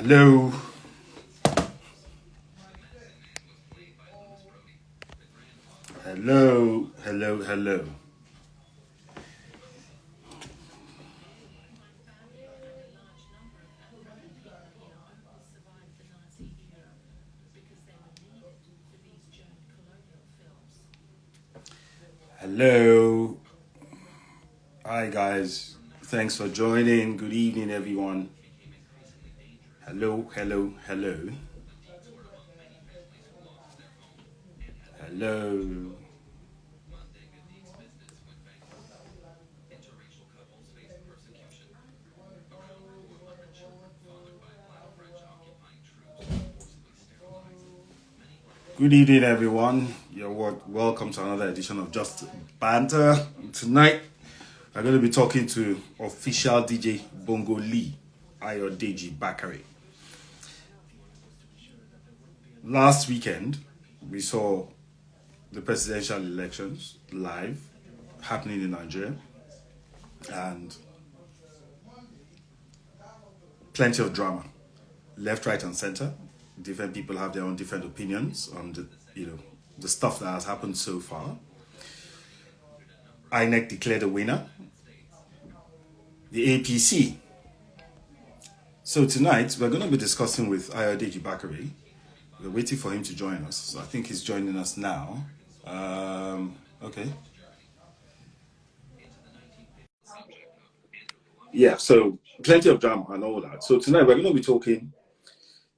Hello. Hello. Hello. Hello. Hello. Hi, guys. Thanks for joining. Good evening, everyone. Hello. Hello. Hello. Hello. Good evening, everyone. You're welcome to another edition of Just Banter. Tonight, we're going to be talking to official DJ Bongo Lee, Ayodeji Bakare. Last weekend, we saw the presidential elections live happening in Nigeria, and plenty of drama, left, right, and center. Different people have their own different opinions on the stuff that has happened so far. INEC declared a winner, the APC. So tonight we're going to be discussing with Ayodeji Bakare. We're waiting for him to join us. So I think he's joining us now. Okay. Yeah, so plenty of drama and all that. So tonight we're going to be talking.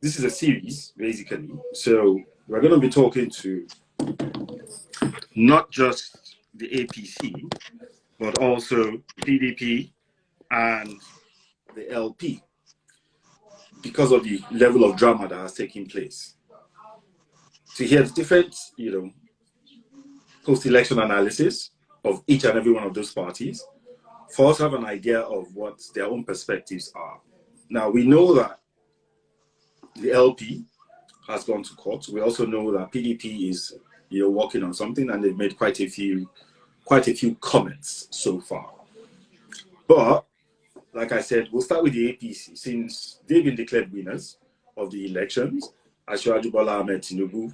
This is a series, basically. So we're going to be talking to not just the APC, but also PDP and the LP, because of the level of drama that has taken place. To hear the different, post-election analysis of each and every one of those parties, for us to have an idea of what their own perspectives are. Now, we know that the LP has gone to court. We also know that PDP is, working on something, and they've made quite a few comments so far. But like I said, we'll start with the APC, since they've been declared winners of the elections. Asiwaju Bola Ahmed Tinubu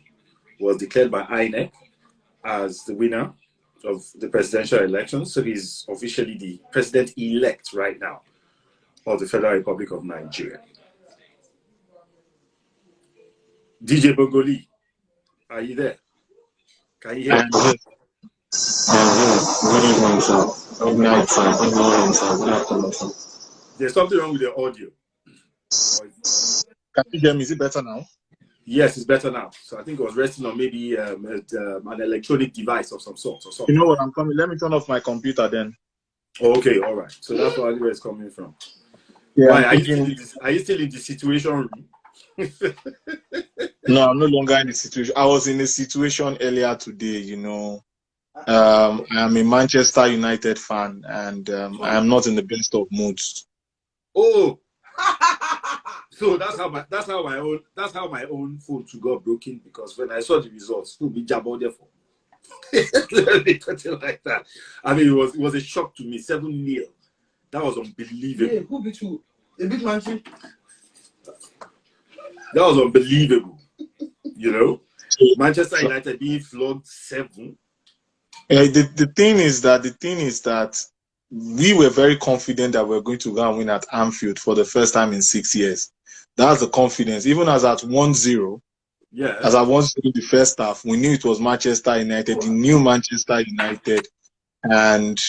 was declared by INEC as the winner of the presidential elections, so he's officially the president-elect right now of the Federal Republic of Nigeria. DJ Bongoli, are you there? Can you hear me? Good evening, sir. Good night, sir. Good morning, sir. Good afternoon, sir. There's something wrong with the audio. Can you hear me? Is it better now? Yes, it's better now. So I think it was resting on maybe an electronic device of some sort or something. You know what? I'm coming. Let me turn off my computer then. Okay, all right. So that's where it's coming from. Yeah, why are you still in the situation room? No, I'm no longer in the situation. I was in a situation earlier today. I am a Manchester United fan, and I am not in the best of moods. Oh, so that's how my own phone got broken, because when I saw the results, who be jabber there for? Like that. I mean, it was a shock to me. 7-0. That was unbelievable. Yeah, who beat you? A big man too. That was unbelievable. Manchester United being flogged 7. The thing is that we were very confident that we were going to go and win at Anfield for the first time in 6 years. That's the confidence. Even as at 1-0, as I was in the first half, we knew it was Manchester United, the new Manchester United, and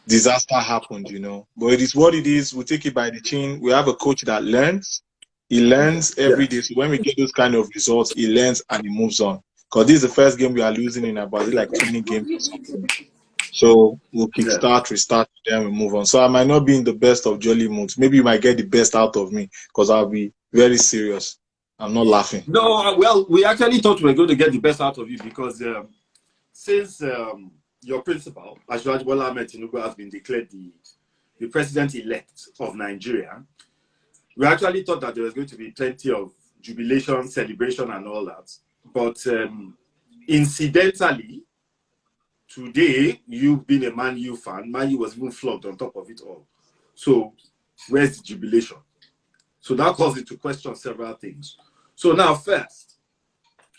disaster happened, But it is what it is. We take it by the chin. We have a coach that learns. He learns every day. So when we get those kind of results, he learns and he moves on. Because this is the first game we are losing in about like 20 games or something. So we'll kickstart, restart, then we move on. So I might not be in the best of jolly moods. Maybe you might get the best out of me, because I'll be very serious. I'm not laughing. No, well, we actually thought we were going to get the best out of you, because since your principal, Asiwaju Bola Ahmed Tinubu, has been declared the president-elect of Nigeria, we actually thought that there was going to be plenty of jubilation, celebration, and all that. But incidentally, today, you being a Man U fan, Man U was even flogged on top of it all. So, where's the jubilation? So that calls into question several things. So now, first,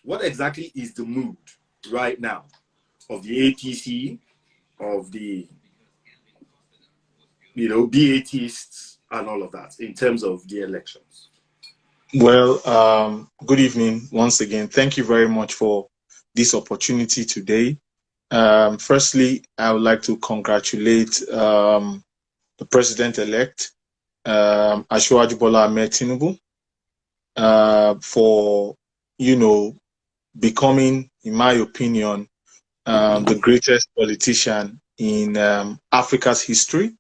what exactly is the mood right now of the APC, of the BATists, and all of that in terms of the elections? Well, good evening once again. Thank you very much for this opportunity today. Firstly, I would like to congratulate the president-elect, Asiwaju Bola Ahmed Tinubu, for, becoming, in my opinion, the greatest politician in Africa's history,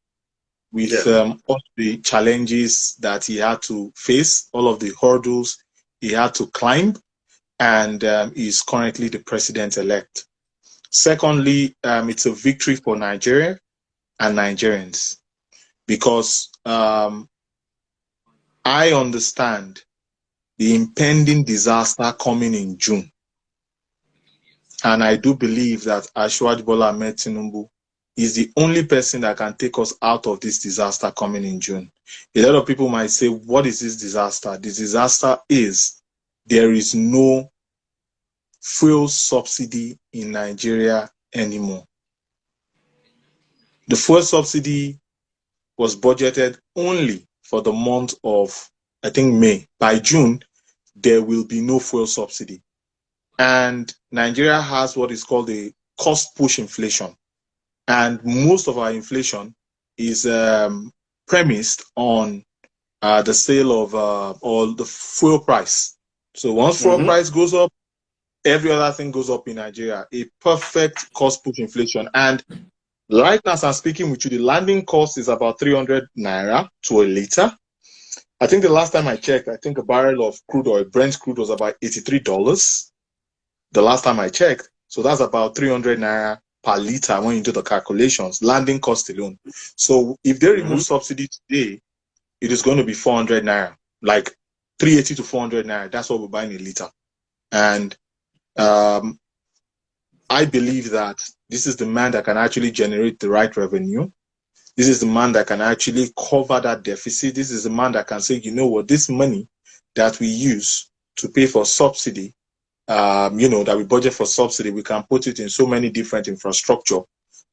with all the challenges that he had to face, all of the hurdles he had to climb, and is currently the president-elect. Secondly, it's a victory for Nigeria and Nigerians, because I understand the impending disaster coming in June. And I do believe that Asiwaju Bola Ahmed Tinubu is the only person that can take us out of this disaster coming in June. A lot of people might say, what is this disaster? The disaster is there is no fuel subsidy in Nigeria anymore. The fuel subsidy was budgeted only for the month of, I think, May. By June, there will be no fuel subsidy. And Nigeria has what is called a cost push inflation. And most of our inflation is premised on the sale of or the fuel price. So once fuel price goes up, every other thing goes up in Nigeria. A perfect cost push inflation. And right now, as I'm speaking with you, the landing cost is about 300 naira to a liter. I think the last time I checked, I think a barrel of crude oil, Brent crude, was about $83. The last time I checked. So that's about 300 naira per liter when you do the calculations, landing cost alone. So if they remove subsidy today, it is going to be 400 naira, like 380 to 400 naira. That's what we're buying a liter. And I believe that this is the man that can actually generate the right revenue. This is the man that can actually cover that deficit. This is the man that can say, you know what, this money that we use to pay for subsidy, that we budget for subsidy, we can put it in so many different infrastructure,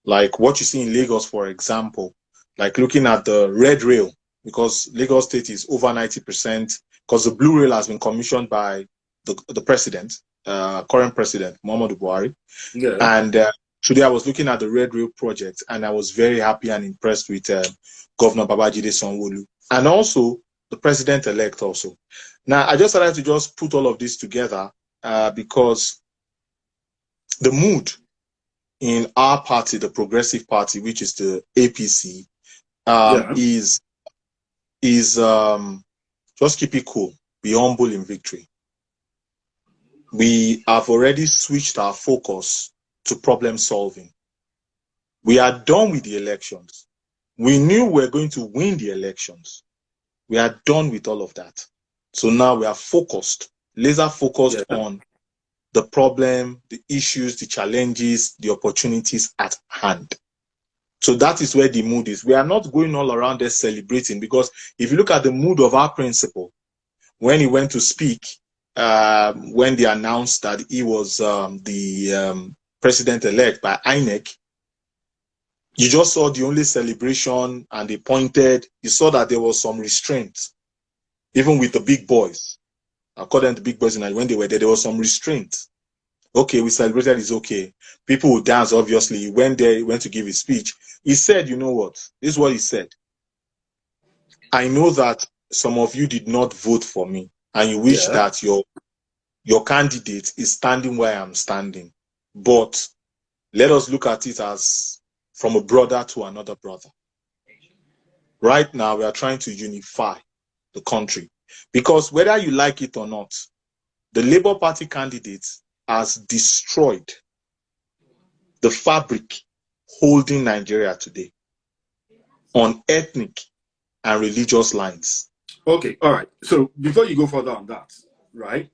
like what you see in Lagos, for example, like looking at the red rail, because Lagos State is over 90%, because the blue rail has been commissioned by the president, current president, Muhammadu Buhari. Yeah. And today I was looking at the red rail project, and I was very happy and impressed with Governor Babajide Sanwo-Olu, and also the president-elect also. Now, I just decided to just put all of this together because the mood in our party, the Progressive Party, which is the APC, is just keep it cool, be humble in victory. We have already switched our focus to problem solving. We are done with the elections. We knew we were going to win the elections. We are done with all of that. So now we are focused, laser focused on the problem, the issues, the challenges, the opportunities at hand. So that is where the mood is. We are not going all around there celebrating, because if you look at the mood of our principal, when he went to speak, when they announced that he was the president-elect by INEC, you just saw the only celebration, and they pointed, you saw that there was some restraint, even with the big boys. According to the big boys, when they were there was some restraint. Okay, we celebrated, it's okay. People will dance, obviously. He went there, he went to give his speech. He said, you know what? This is what he said. I know that some of you did not vote for me, and you wish that your candidate is standing where I'm standing. But let us look at it as from a brother to another brother. Right now, we are trying to unify the country, because whether you like it or not, the Labour Party candidate has destroyed the fabric holding Nigeria today on ethnic and religious lines. Okay, all right. So before you go further on that, right?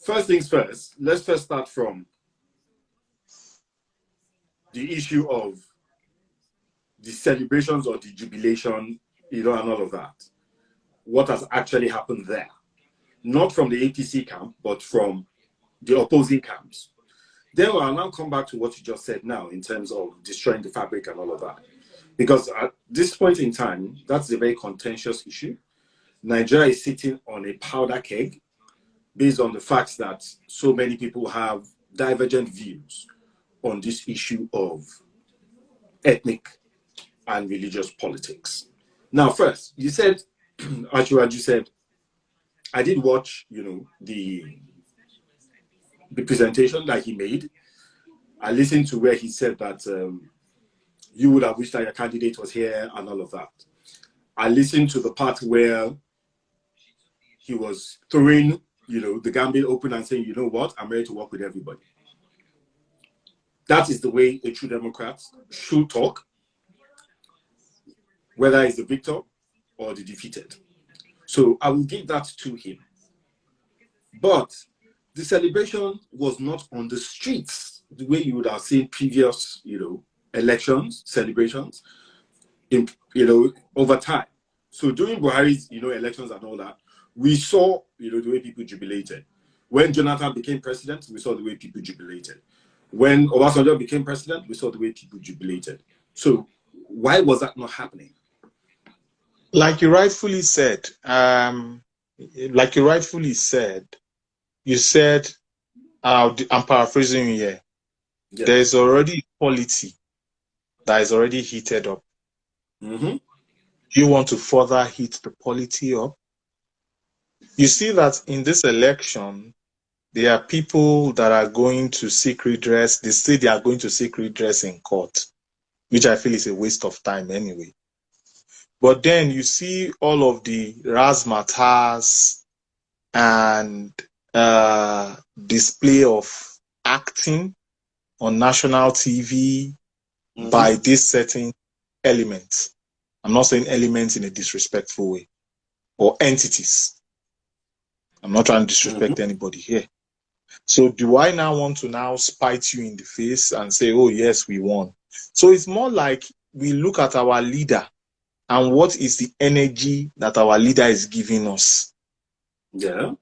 First things first, let's first start from the issue of the celebrations or the jubilation, and all of that. what has actually happened there. Not from the APC camp, but from the opposing camps. Then I'll now come back to what you just said now in terms of destroying the fabric and all of that. Because at this point in time, that's a very contentious issue. Nigeria is sitting on a powder keg based on the fact that so many people have divergent views on this issue of ethnic and religious politics. Now, first, you said, Ayodeji said, I did watch, the presentation that he made. I listened to where he said that you would have wished that your candidate was here and all of that. I listened to the part where he was throwing, the gambit open and saying, you know what, I'm ready to work with everybody. That is the way a true Democrat should talk, whether it's the victor or the defeated. So I will give that to him. But the celebration was not on the streets the way you would have seen previous, elections, celebrations, over time. So during Buhari's, elections and all that, we saw, the way people jubilated. When Jonathan became president, we saw the way people jubilated. When Obasanjo became president, we saw the way people jubilated. So why was that not happening? Like you rightfully said, you said, I'm paraphrasing you here. Yes. There is already quality that is already heated up. Mm-hmm. You want to further heat the polity up? You see that in this election, there are people that are going to seek redress. They say they are going to seek redress in court, which I feel is a waste of time anyway. But then you see all of the razzmatazz and display of acting on national TV by this certain element. I'm not saying elements in a disrespectful way, or entities. I'm not trying to disrespect anybody here. So do I now want to now spite you in the face and say, oh yes, we won? So it's more like we look at our leader and what is the energy that our leader is giving us. Yeah.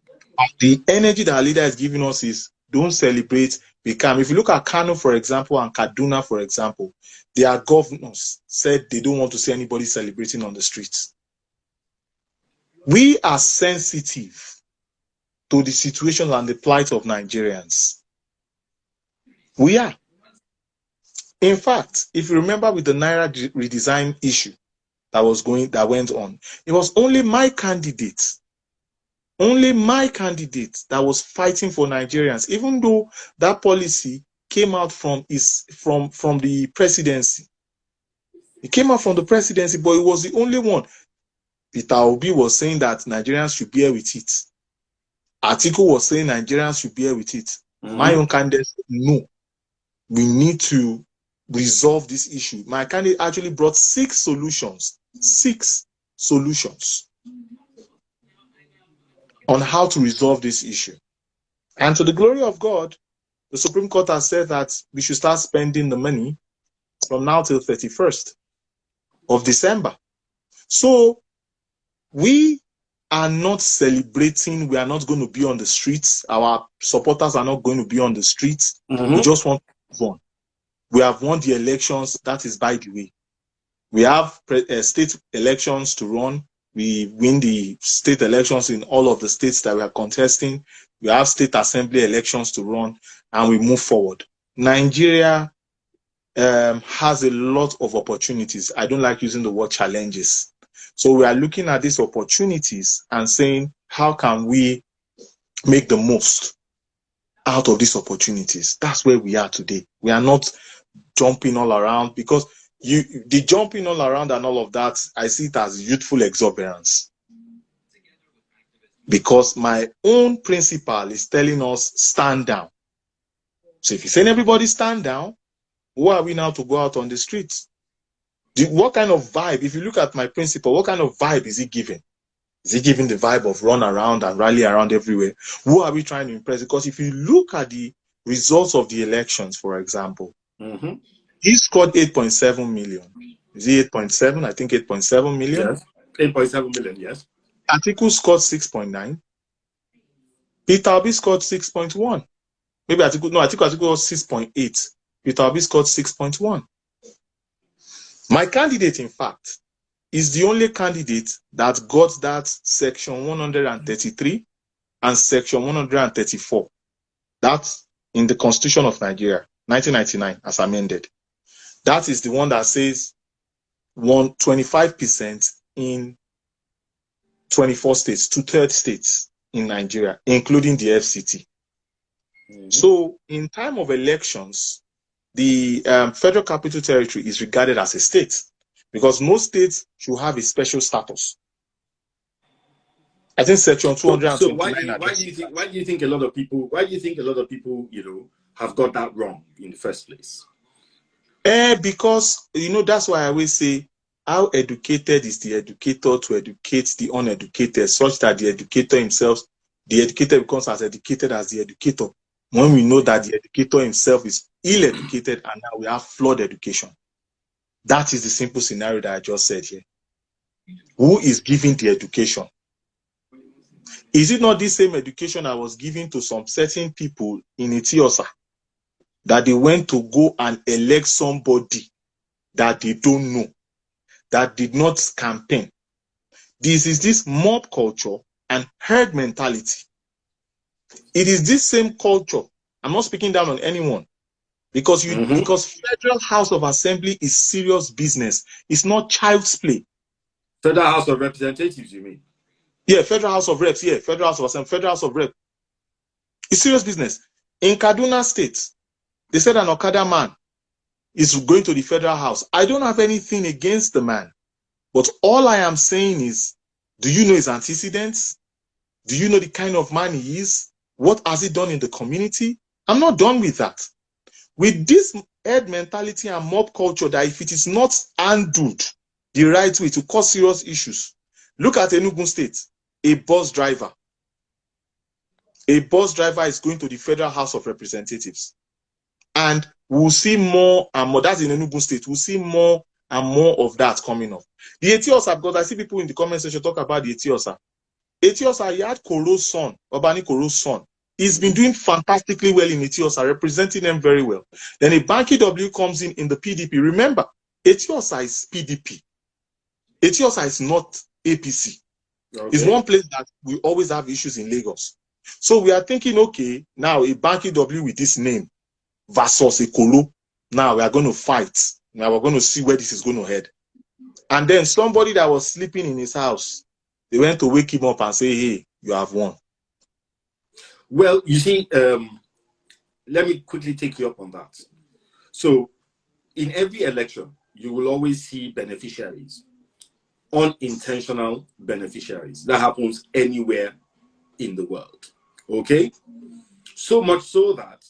The energy that our leader is giving us is don't celebrate, become. If you look at Kano, for example, and Kaduna, for example, their governors said they don't want to see anybody celebrating on the streets. We are sensitive to the situation and the plight of Nigerians. We are. In fact, if you remember with the Naira redesign issue that went on, it was only my candidate that was fighting for Nigerians, even though that policy came out from the presidency. It came out from the presidency, but it was the only one. Peter Obi was saying that Nigerians should bear with it. Atiku was saying Nigerians should bear with it. My own candidate said, no, we need to resolve this issue. My candidate actually brought 6 solutions on how to resolve this issue. And to the glory of God, the Supreme Court has said that we should start spending the money from now till 31st of December. So we are not celebrating. We are not going to be on the streets. Our supporters are not going to be on the streets. We just want to move on. We have won the elections. That is by the way. We have state elections to run. We win the state elections in all of the states that we are contesting. We have state assembly elections to run, and we move forward. Nigeria has a lot of opportunities. I don't like using the word challenges. So we are looking at these opportunities and saying, how can we make the most out of these opportunities? That's where we are today. We are not jumping all around, because the jumping all around and all of that, I see it as youthful exuberance. Because my own principle is telling us stand down. So if you're saying everybody stand down, who are we now to go out on the streets? What kind of vibe, if you look at my principle, what kind of vibe is he giving? Is he giving the vibe of run around and rally around everywhere? Who are we trying to impress? Because if you look at the results of the elections, for example, he scored 8.7 million. Is he 8.7? I think 8.7 million. Yes, 8.7 million, yes. Atiku scored 6.9. Peter Obi scored 6.1. Maybe Atiku got 6.8. Peter Obi scored 6.1. My candidate, in fact, is the only candidate that got that section 133 and section 134. That's in the Constitution of Nigeria, 1999, as amended. That is the one that says 25% in 24 states, 2/3 states in Nigeria, including the FCT. So in time of elections, the Federal Capital Territory is regarded as a state because most states should have a special status. I think section 229. So why do you think a lot of people, have got that wrong in the first place? Because, that's why I always say, how educated is the educator to educate the uneducated, such that the educator himself, the educator becomes as educated as the educator, when we know that the educator himself is ill-educated and now we have flawed education. That is the simple scenario that I just said here. Who is giving the education? Is it not the same education I was giving to some certain people in Etiosa, that they went to go and elect somebody that they don't know, that did not campaign? This is this mob culture and herd mentality. It is this same culture. I'm not speaking down on anyone, because Federal House of Assembly is serious business. It's not child's play. Federal House of Representatives, you mean? Yeah, Federal House of Reps. Yeah, Federal House of Assembly, Federal House of Reps. It's serious business. In Kaduna State, they said an Okada man is going to the Federal House. I don't have anything against the man, but all I am saying is, do you know his antecedents? Do you know the kind of man he is? What has he done in the community? I'm not done with that. With this herd mentality and mob culture, that if it is not handled the right way, to cause serious issues. Look at Enugu State, a bus driver. A bus driver is going to the Federal House of Representatives. And we'll see more and more. That's in Enugu State. We'll see more and more of that coming up. The Etiosa, because I see people in the comment section talk about the Etiosa. Etiosa, he had Koro's son, Obani Koro's son. He's been doing fantastically well in Etiosa, representing them very well. Then a Banky W comes in the PDP. Remember, Etiosa is PDP. Etiosa is not APC. Okay. It's one place that we always have issues in Lagos. So we are thinking, okay, now a Banky W with this name versus a Kolo. Now we are going to fight. Now we're going to see where this is going to head. And then somebody that was sleeping in his house, they went to wake him up and say, hey, you have won. Well, you see, let me quickly take you up on that. So in every election, you will always see beneficiaries, unintentional beneficiaries. That happens anywhere in the world. Okay? So much so that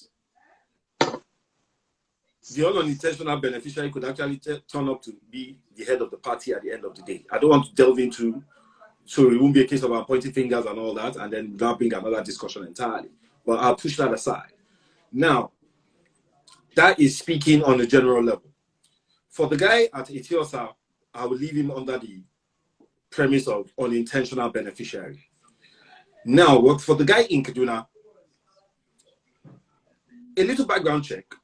the unintentional beneficiary could actually turn up to be the head of the party at the end of the day. I don't want to delve into, so it won't be a case of I'm pointing fingers and all that, and then that being another discussion entirely. But I'll push that aside. Now, that is speaking on a general level. For the guy at Etiosa, I will leave him under the premise of unintentional beneficiary. Now, for the guy in Kaduna, a little background check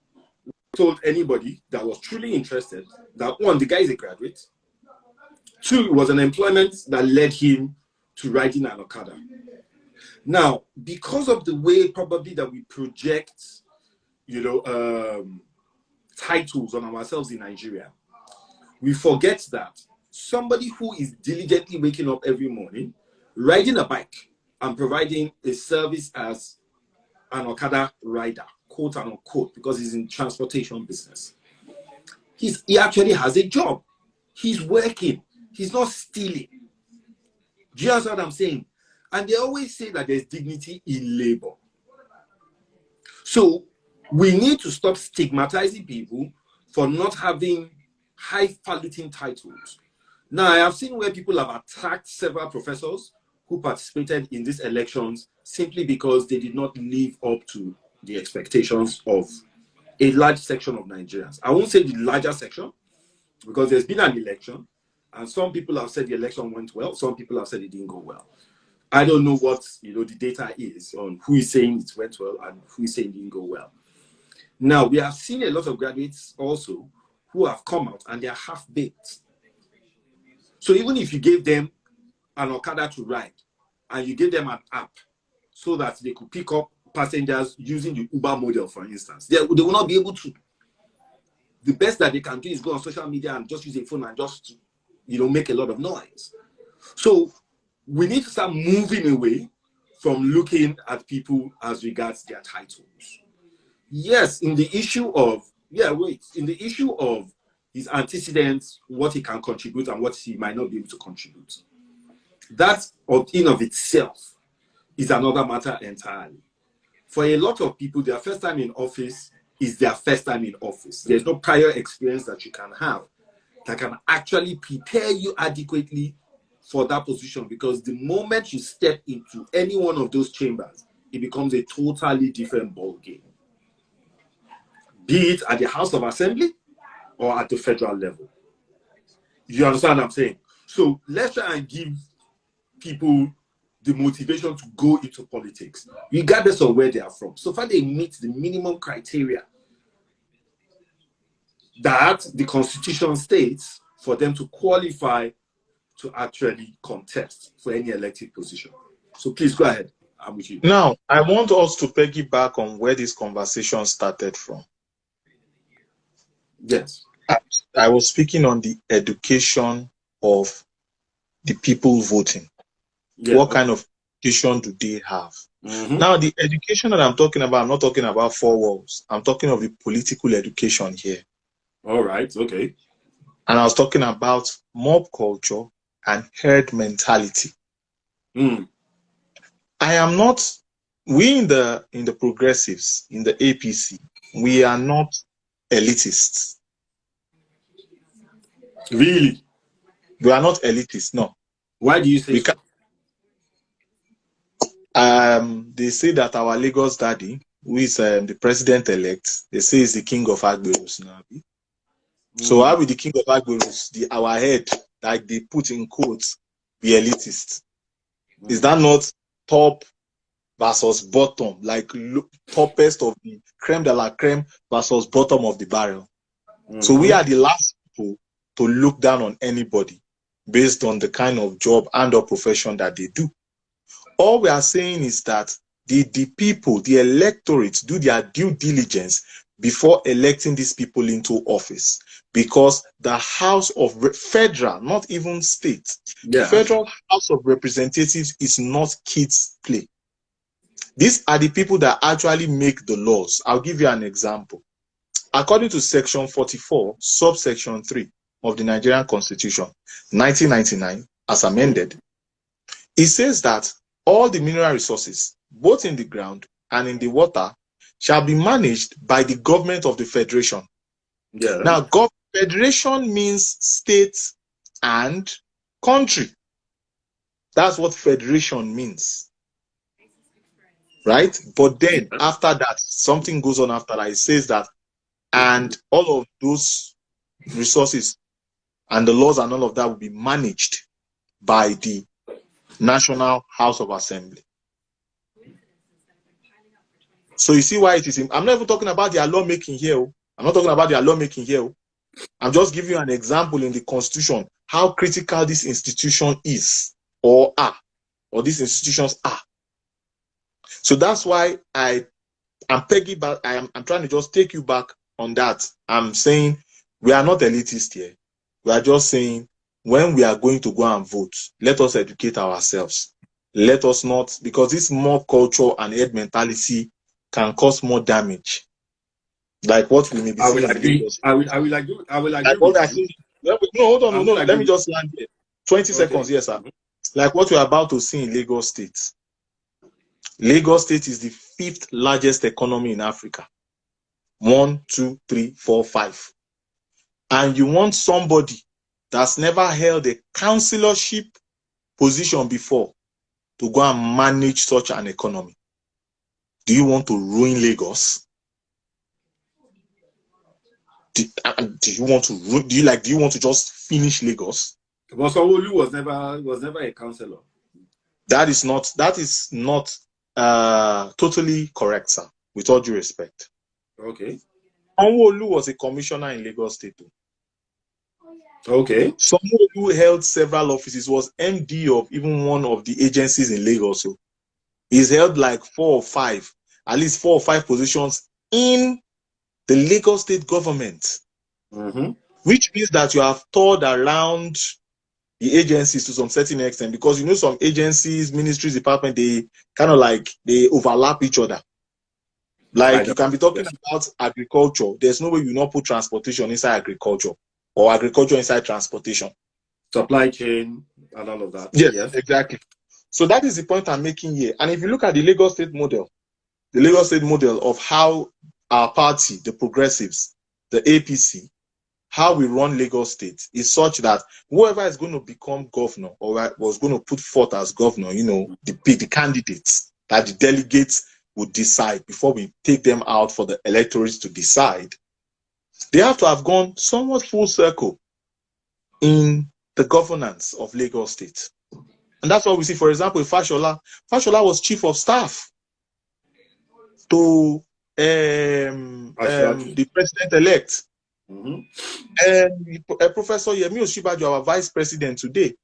told anybody that was truly interested that, one, the guy is a graduate. Two, it was an employment that led him to riding an Okada. Now, because of the way probably that we project, titles on ourselves in Nigeria, we forget that somebody who is diligently waking up every morning, riding a bike and providing a service as an Okada rider, quote and unquote, because he's in transportation business. He actually has a job. He's working. He's not stealing. Do you understand what I'm saying? And they always say that there's dignity in labor. So we need to stop stigmatizing people for not having highfalutin titles. Now, I have seen where people have attacked several professors who participated in these elections simply because they did not live up to the expectations of a large section of Nigerians. I won't say the larger section, because there's been an election And some people have said the election went well. Some people have said it didn't go well. I don't know what the data is on who is saying it went well and who is saying it didn't go well. Now, we have seen a lot of graduates also who have come out and they are half-baked. So even if you gave them an Okada to ride and you gave them an app so that they could pick up passengers using the Uber model, for instance, they will not be able to. The best that they can do is go on social media and just use a phone and just, make a lot of noise. So we need to start moving away from looking at people as regards their titles. Yes, in the issue of his antecedents, what he can contribute and what he might not be able to contribute. That in of itself is another matter entirely. For a lot of people, their first time in office is their first time in office. There's no prior experience that you can have that can actually prepare you adequately for that position, because the moment you step into any one of those chambers, it becomes a totally different ball game. Be it at the House of Assembly or at the federal level. You understand what I'm saying? So let's try and give people the motivation to go into politics, regardless of where they are from, so far they meet the minimum criteria that the Constitution states for them to qualify to actually contest for any elected position. So please go ahead. I'm with you. Now, I want us to piggyback on where this conversation started from. Yes. I was speaking on the education of the people voting. Yeah. What kind of education do they have? Mm-hmm. Now, the education that I'm talking about, I'm not talking about four walls. I'm talking of the political education here. All right. Okay. And I was talking about mob culture and herd mentality. Mm. I am not, we in the progressives, in the APC, we are not elitists. Really? We are not elitists, no. Why do you say so? They say that our Lagos daddy, who is the president-elect, they say is the king of Agberos now. So how will the king of Agberos, our head, like they put in quotes, be elitist? Is that not top versus bottom, like toppest of the creme de la creme versus bottom of the barrel? So we are the last people to look down on anybody based on the kind of job and or profession that they do. All we are saying is that the people, the electorate, do their due diligence before electing these people into office, because the House of Federal, not even state, Federal House of Representatives is not kids' play. These are the people that actually make the laws. I'll give you an example. According to Section 44, subsection 3 of the Nigerian Constitution, 1999, as amended, it says that all the mineral resources, both in the ground and in the water, shall be managed by the government of the federation. Yeah. Now, federation means state and country. That's what federation means. Right? But then, after that, something goes on after that. It says that, and all of those resources and the laws and all of that will be managed by the National House of Assembly. So you see why it is. I'm not even talking about their lawmaking here. I'm not talking about their lawmaking here. I'm just giving you an example in the Constitution how critical this institution is, or these institutions are. So that's why I'm piggyback. I'm trying to just take you back on that. I'm saying we are not elitist here. We are just saying, when we are going to go and vote, let us educate ourselves. Let us not, because this mob culture and herd mentality can cause more damage. Like what we may be seeing. I will agree. Like what I see. No, hold on. No. Let me just land here. 20 seconds, yes, sir. Like what we're about to see in Lagos State. Lagos State is the 5th largest economy in Africa. 1, 2, 3, 4, 5. And you want somebody that's never held a councillorship position before to go and manage such an economy. Do you want to ruin Lagos? Do you want to just finish Lagos? But Sanwo-Olu was never a councillor. That is not totally correct, sir, with all due respect. Okay. Sanwo-Olu was a commissioner in Lagos State. Okay. Sanwo-Olu held several offices, was MD of even one of the agencies in Lagos. So he's held like at least four or five positions in the Lagos State government, which means that you have toured around the agencies to some certain extent, because you know some agencies, ministries, departments, they kind of like they overlap each other. Like you can be talking about agriculture. There's no way you not put transportation inside agriculture or agriculture inside transportation. Supply chain and all of that. Yes, exactly. So that is the point I'm making here. And if you look at the Lagos State model of how our party, the Progressives, the APC, how we run Lagos State is such that whoever is going to become governor or was going to put forth as governor, you know, the candidates that the delegates would decide before we take them out for the electorates to decide, they have to have gone somewhat full circle in the governance of Lagos State. And that's what we see, for example, Fashola. Fashola was chief of staff to the president-elect. And Professor Yemi Osinbajo, our vice president today,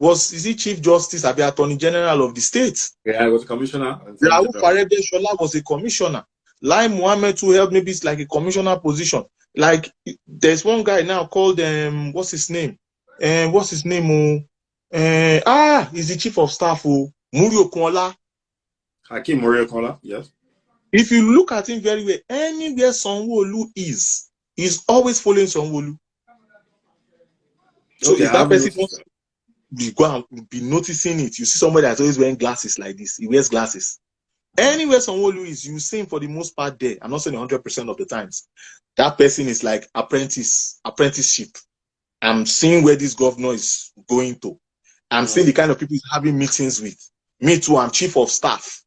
is he chief justice or the attorney general of the state? Yeah, I was a commissioner. Rauf Aregbesola was a commissioner. Lai Mohammed, who held maybe it's like a commissioner position. Like there's one guy now called what's his name? He's the chief of staff. Muri Okunla. Hakeem Muri Okunla, yes. If you look at him very well, anywhere Sanwo-Olu is, he's always following Sanwo-Olu. So if that person wants to go and be noticing it, you see somebody that's always wearing glasses like this, he wears glasses. Anywhere Sanwo-Olu is, you see him for the most part there. I'm not saying 100% of the times. That person is like apprenticeship. I'm seeing where this governor is going to. I'm seeing the kind of people he's having meetings with. Me too, I'm chief of staff.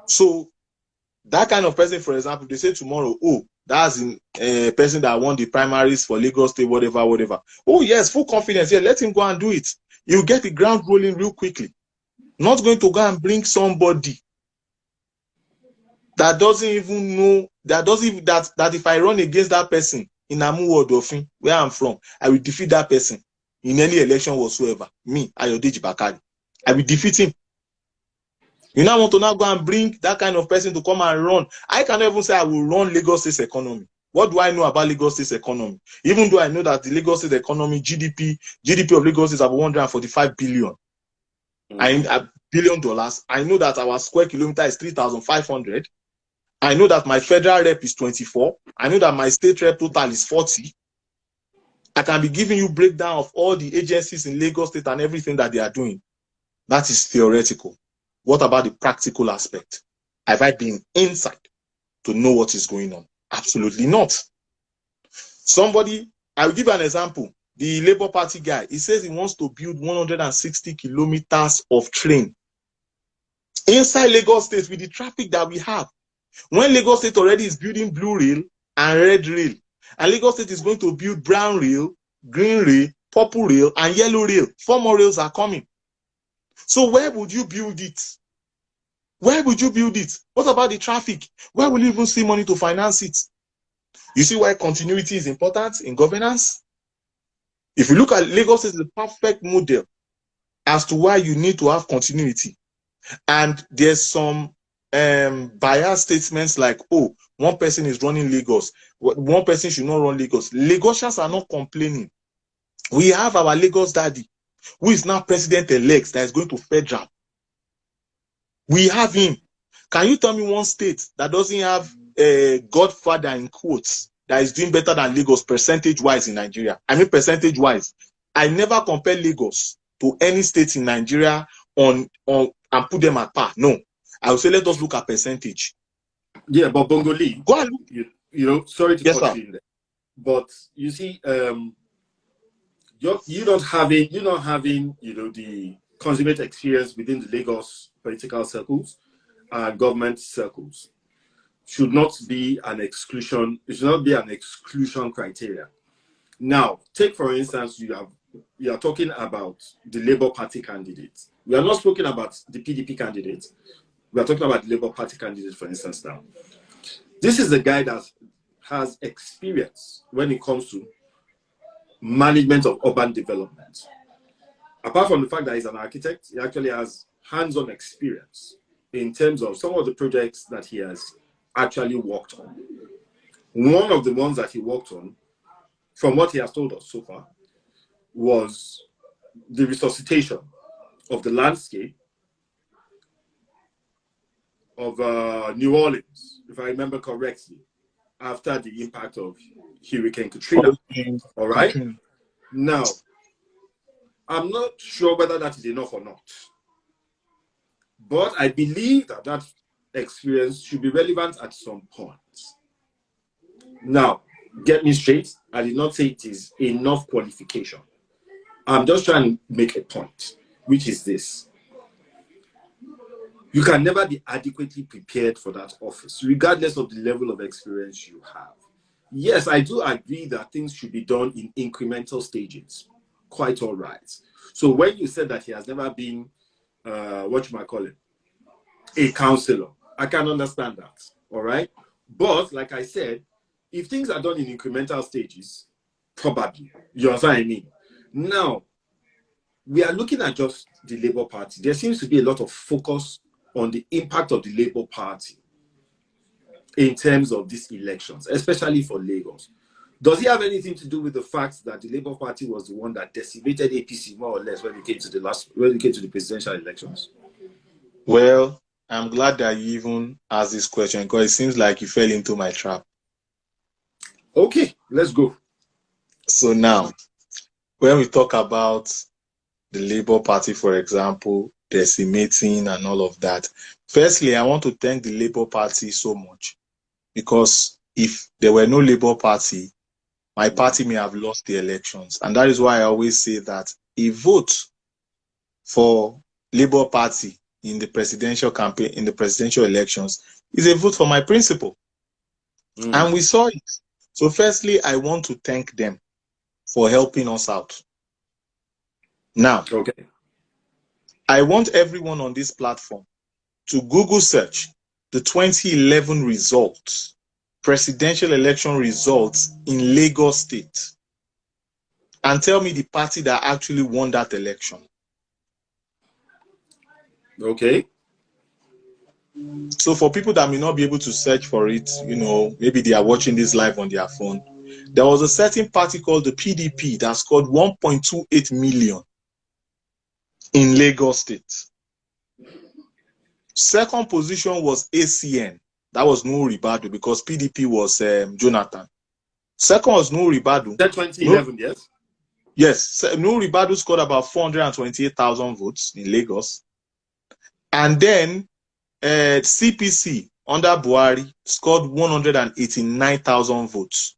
So that kind of person, for example, they say tomorrow, oh, that's a person that won the primaries for Lagos State, whatever. Oh yes, full confidence. Yeah, let him go and do it. You get the ground rolling real quickly. Not going to go and bring somebody that doesn't even know, that if I run against that person in Amuwo Odofin, where I'm from, I will defeat that person in any election whatsoever. Me, Ayodeji Bakare, I will defeat him. You now want to now go and bring that kind of person to come and run. I cannot even say I will run Lagos State's economy. What do I know about Lagos State's economy? Even though I know that the Lagos State economy, GDP of Lagos is about $145 billion. $1 billion. I know that our square kilometer is 3,500. I know that my federal rep is 24. I know that my state rep total is 40. I can be giving you breakdown of all the agencies in Lagos State and everything that they are doing. That is theoretical. What about the practical aspect? Have I been inside to know what is going on? Absolutely not. I'll give you an example. The Labour Party guy, he says he wants to build 160 kilometers of train inside Lagos State with the traffic that we have. When Lagos State already is building blue rail and red rail, and Lagos State is going to build brown rail, green rail, purple rail, and yellow rail. 4 more rails are coming. So where would you build it? Where would you build it? What about the traffic? Where will you even see money to finance it? You see why continuity is important in governance? If you look at Lagos as the perfect model as to why you need to have continuity. And there's some biased statements like, oh, one person is running Lagos. One person should not run Lagos. Lagosians are not complaining. We have our Lagos daddy, who is now president-elect, that is going to federal. We have him. Can you tell me one state that doesn't have a godfather in quotes that is doing better than Lagos percentage-wise in Nigeria? I mean percentage-wise. I never compare Lagos to any state in Nigeria and put them at par. No. I would say let us look at percentage. Yeah, but Bongoli, go and look. You know, sorry to cut you in there, but you see, you're not having, you know, the consummate experience within the Lagos political circles and government circles should not be an exclusion. It should not be an exclusion criteria. Now, take for instance, you have you are talking about the Labour Party candidate. We are not speaking about the PDP candidate. We are talking about the Labour Party candidate, for instance, now. This is a guy that has experience when it comes to management of urban development. Apart from the fact that he's an architect, he actually has hands-on experience in terms of some of the projects that he has actually worked on. One of the ones that he worked on, from what he has told us so far, was the resuscitation of the landscape of New Orleans, if I remember correctly, after the impact of Hurricane Katrina. All right. Now, I'm not sure whether that is enough or not, but I believe that that experience should be relevant at some point. Now, get me straight, I did not say it is enough qualification. I'm just trying to make a point, which is this. You can never be adequately prepared for that office, regardless of the level of experience you have. Yes, I do agree that things should be done in incremental stages. Quite all right. So when you said that he has never been, what you might call it, a counselor, I can understand that, all right? But like I said, if things are done in incremental stages, probably, you understand what I mean? Now, we are looking at just the Labour Party. There seems to be a lot of focus on the impact of the Labour Party in terms of these elections, especially for Lagos. Does it have anything to do with the fact that the Labour Party was the one that decimated APC more or less when it came to the presidential elections? Well, I'm glad that you even asked this question because it seems like you fell into my trap. Okay, let's go. So now, when we talk about the Labour Party, for example, decimating and all of that, firstly, I want to thank the Labour Party so much because if there were no Labour Party, my party may have lost the elections. And that is why I always say that a vote for Labour Party in the presidential campaign, in the presidential elections, is a vote for my principle. And we saw it. So firstly, I want to thank them for helping us out. Now, okay, I want everyone on this platform to Google search the 2011 results, presidential election results in Lagos State, and tell me the party that actually won that election. Okay. So for people that may not be able to search for it, you know, maybe they are watching this live on their phone. There was a certain party called the PDP that scored 1.28 million in Lagos State. Second position was ACN. That was Nuhu Ribadu because PDP was Jonathan. Second was Nuhu Ribadu. That 2011, yes? Yes. Nuhu Ribadu scored about 428,000 votes in Lagos. And then CPC under Buhari scored 189,000 votes.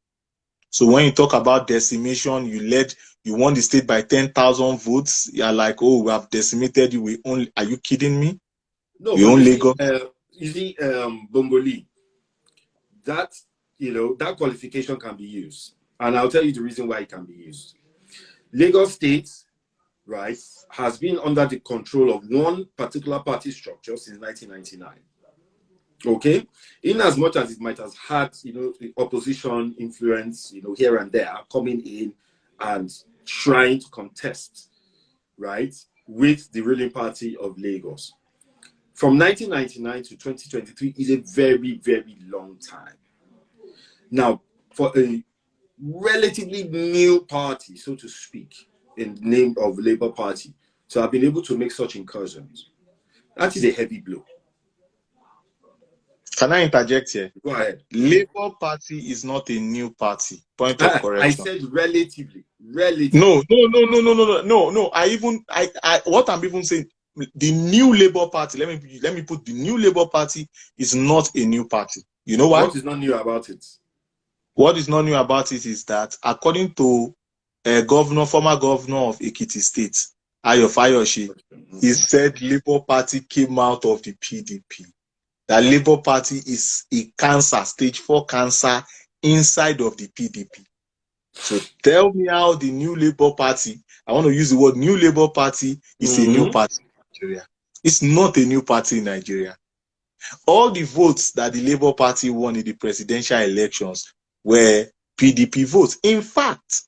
So when you talk about decimation, you won the state by 10,000 votes. You're like, oh, we have decimated you. Are you kidding me? No, we own Lagos. You see, Bongoli, that qualification can be used, and I'll tell you the reason why it can be used. Lagos State, right, has been under the control of one particular party structure since 1999. Okay, in as much as it might have had, the opposition influence, here and there coming in and trying to contest, right, with the ruling party of Lagos. From 1999 to 2023 is a very, very long time. Now, for a relatively new party, so to speak, in the name of Labour Party, to have been able to make such incursions, that is a heavy blow. Can I interject here? Go ahead. Labour Party is not a new party. Point of correction. I said relatively. No. What I'm even saying, the new Labour Party. Let me put the new Labour Party is not a new party. You know why? What is not new about it? What is not new about it is that according to former governor of Ekiti State, Ayo Fayoshi, he said Labour Party came out of the PDP. That Labour Party is a cancer, stage 4 cancer inside of the PDP. So tell me how the new Labour Party I want to use the word New Labour Party is a new party in Nigeria. It's not a new party in Nigeria. All the votes that the Labour Party won in the presidential elections were PDP votes. In fact,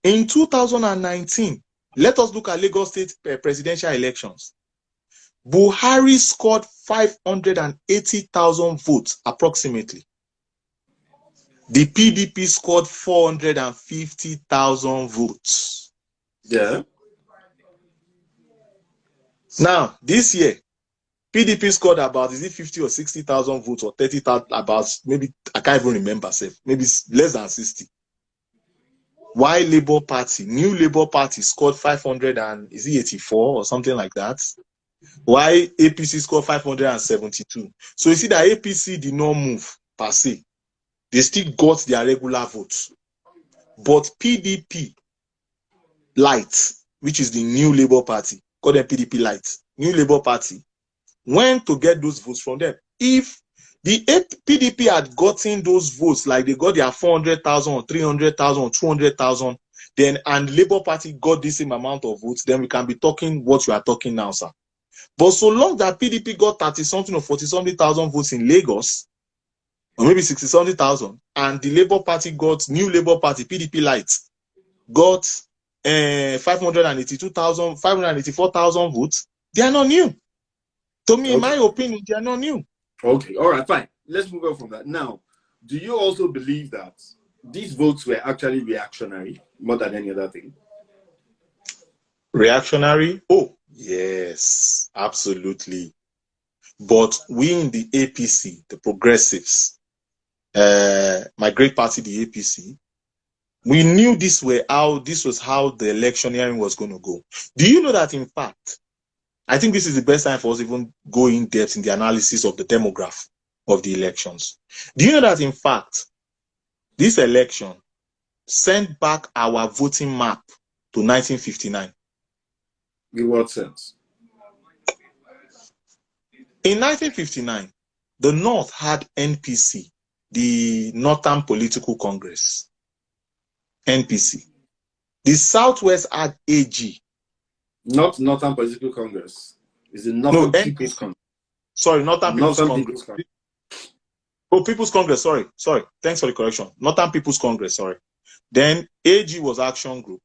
in 2019, let us look at Lagos State presidential elections. Buhari scored 580,000 votes approximately. The PDP scored 450,000 votes. Yeah. Now, this year, PDP scored about, is it 50 or 60,000 votes or 30,000, about, maybe, I can't even remember, maybe less than 60. Why Labour Party, New Labour Party scored 500 and, is it 84 or something like that? Why APC scored 572? So you see that APC did not move per se. They still got their regular votes. But PDP Light, which is the New Labour Party, call them PDP Light, New Labour Party, went to get those votes from them. If the PDP had gotten those votes, like they got their 400,000 or 300,000 or 200,000, then, and Labour Party got the same amount of votes, then we can be talking what you are talking now, sir. But so long that PDP got 30-something or 40-something thousand votes in Lagos, or maybe 60-something thousand, and the Labour Party got, New Labour Party, PDP Light, got 582,000, 584,000 votes, they are not new. To me, in my opinion, they are not new. Okay, all right, fine. Let's move on from that. Now, do you also believe that these votes were actually reactionary more than any other thing? Reactionary? Oh, yes, absolutely. But we in the APC, the progressives, my great party, the APC, we knew this was how the electioneering was going to go. Do you know that, in fact, I think this is the best time for us to even go in depth in the analysis of the demograph of the elections. Do you know that, in fact, this election sent back our voting map to 1959? In what sense? In 1959, the North had NPC, the Northern Political Congress, NPC. The Southwest had AG. Not Northern Political Congress. It's the Northern People's Congress. Sorry, Northern People's Congress. Oh, People's Congress, sorry. Thanks for the correction. Northern People's Congress, sorry. Then AG was Action Group.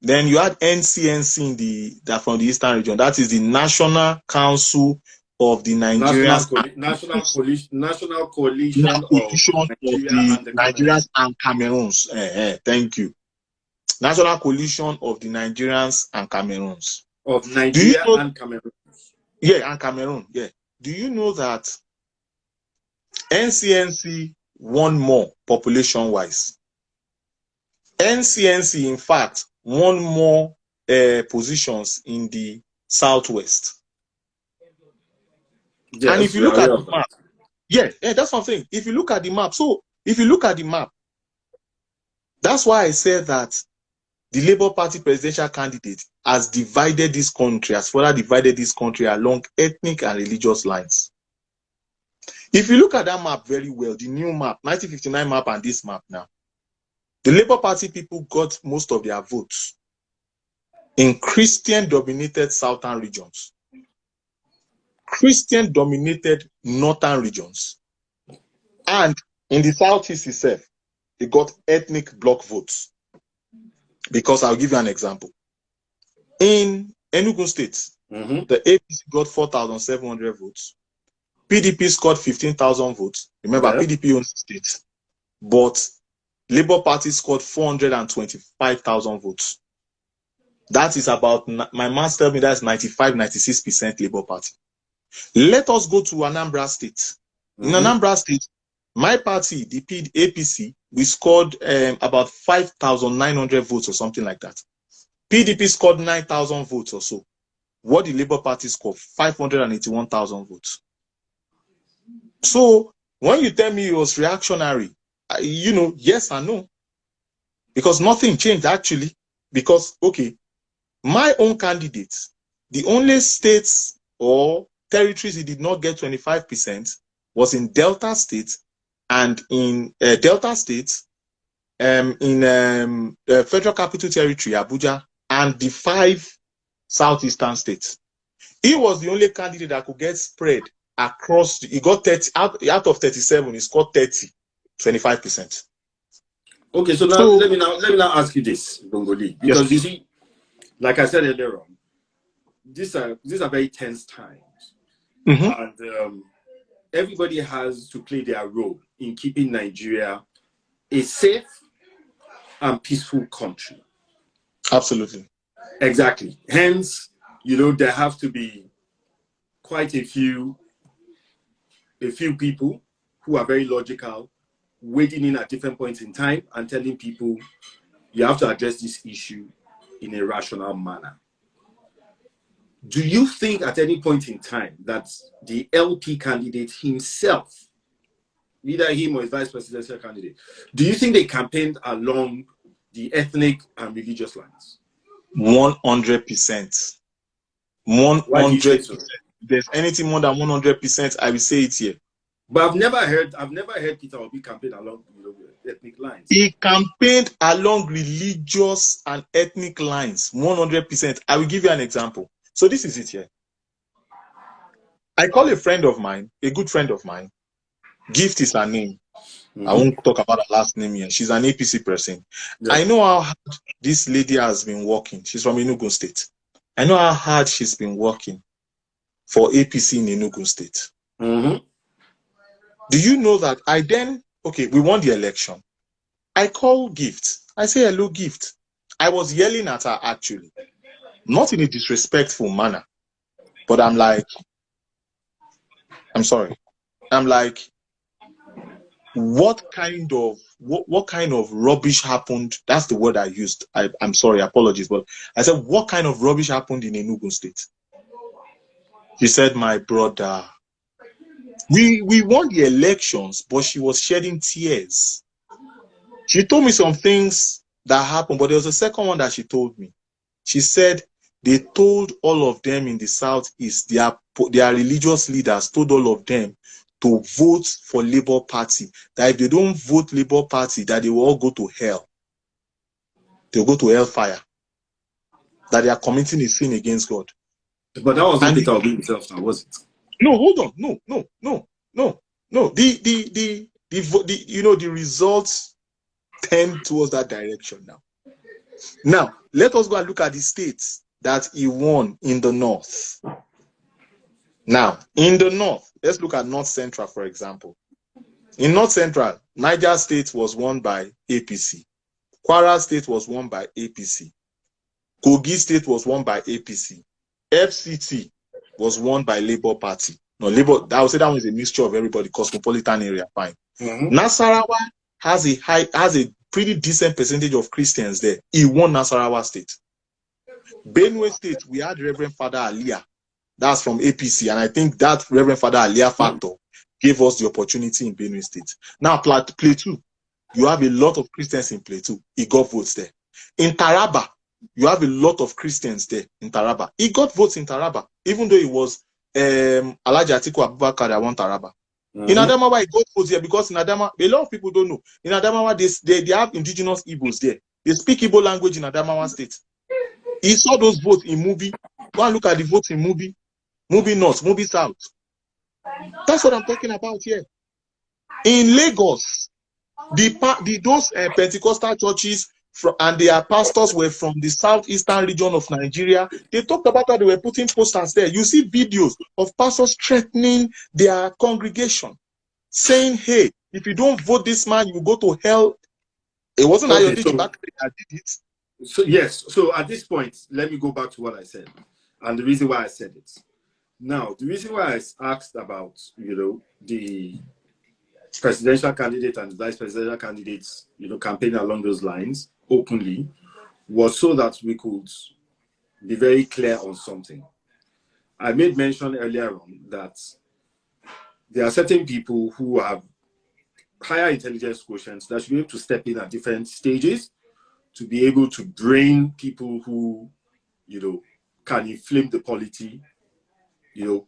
Then you had NCNC from the Eastern region. That is the National Council of the Nigerians. National Coalition of the Nigerians and Cameroons. Thank you. National Coalition of the Nigerians and Cameroons. Of Nigeria and Cameroon. Yeah, and Cameroon. Yeah. Do you know that NCNC won more population-wise? NCNC, in fact, won more positions in the Southwest. Yes, and if you look at the map, yeah, that's what I'm saying. If you look at the map, that's why I said that the Labour Party presidential candidate has divided this country, has further divided this country along ethnic and religious lines. If you look at that map very well, the new map, 1959 map and this map now, the Labour Party people got most of their votes in Christian-dominated southern regions, Christian-dominated northern regions, and in the southeast itself, they got ethnic bloc votes. Because I'll give you an example. In Enugu State, the APC got 4,700 votes. PDP scored 15,000 votes. Remember, PDP owns the state. But Labour Party scored 425,000 votes. That is about, my maths tell me that's 95-96% Labour Party. Let us go to Anambra State. In Anambra State, my party, the APC, we scored about 5,900 votes or something like that. PDP scored 9,000 votes or so. What the Labour Party scored? 581,000 votes. So when you tell me it was reactionary, yes and no. Because nothing changed actually. Because, okay, my own candidate, the only states or territories he did not get 25% was in Delta State, and in Delta State, in Federal Capital Territory, Abuja, and the 5 southeastern states. He was the only candidate that could get spread across. He got 30 out of 37. He scored 30, 25%. Okay, so now let me now ask you this, Bongoli, because Yes. you see, like I said earlier on, these are very tense times, and everybody has to play their role in keeping Nigeria a safe and peaceful country. Absolutely. Exactly. Hence, there have to be quite a few people who are very logical, wading in at different points in time and telling people you have to address this issue in a rational manner. Do you think at any point in time that the LP candidate himself, either him or his vice presidential candidate, do you think they campaigned along the ethnic and religious lines? 100%. 100%. Why do you say so? If there's anything more than 100%, I will say it here. But I've never heard Peter Obi campaign along ethnic lines. He campaigned along religious and ethnic lines, 100%. I will give you an example. So this is it here. I call a friend of mine, a good friend of mine. Gift is her name. I won't talk about her last name here. She's an APC person. Yeah. I know how hard this lady has been working. She's from Enugu State. I know how hard she's been working for APC in Enugu State. Do you know that we won the election. I call Gift. I say, hello, Gift. I was yelling at her, actually. Not in a disrespectful manner. But I'm like, I'm sorry. I'm like, what kind of rubbish happened? That's the word I used. I'm sorry, apologies. But I said, what kind of rubbish happened in Enugu State? She said, my brother, we won the elections, but she was shedding tears. She told me some things that happened, but there was a second one that she told me. She said they told all of them in the Southeast, their religious leaders told all of them to vote for Labour Party. That if they don't vote Labour Party, that they will all go to hell. They'll go to hellfire. That they are committing a sin against God. But that wasn't Peter Obi himself, now, was it? No, hold on. No. The results tend towards that direction now. Now, let us go and look at the states that he won in the north. Now, in the north, let's look at North Central, for example. In North Central, Niger State was won by APC. Kwara State was won by APC. Kogi State was won by APC. FCT was won by Labour Party. No, Labour, I would say that was a mixture of everybody, cosmopolitan area, fine. Nasarawa has a pretty decent percentage of Christians there. He won Nasarawa State. Benue State, we had Reverend Father Aliyah. That's from APC. And I think that Reverend Father Aliyah factor gave us the opportunity in Benue State. Now, Plateau, you have a lot of Christians in Plateau. He got votes there. In Taraba, you have a lot of Christians there in Taraba. He got votes in Taraba, even though it was Alhaji Atiku Abubakar that won Taraba. In Adamawa, he got votes there because in Adamawa, a lot of people don't know. In Adamawa, they have indigenous Igbos there. They speak Igbo language in Adamawa State. He saw those votes in Mubi. Go and look at the votes in Mubi. Mubi North, Mubi South. That's what I'm talking about here. In Lagos, those Pentecostal churches and their pastors were from the southeastern region of Nigeria. They talked about how they were putting posters there. You see videos of pastors threatening their congregation, saying, hey, if you don't vote this man, you will go to hell. It wasn't Ayodeji Bakare that did it. So yes, so at this point, let me go back to what I said and the reason why I said it. Now, the reason why I asked about, the presidential candidate and the vice presidential candidates, campaigning along those lines openly, was so that we could be very clear on something. I made mention earlier on that there are certain people who have higher intelligence quotients that should be able to step in at different stages to be able to brain people who, can inflame the polity,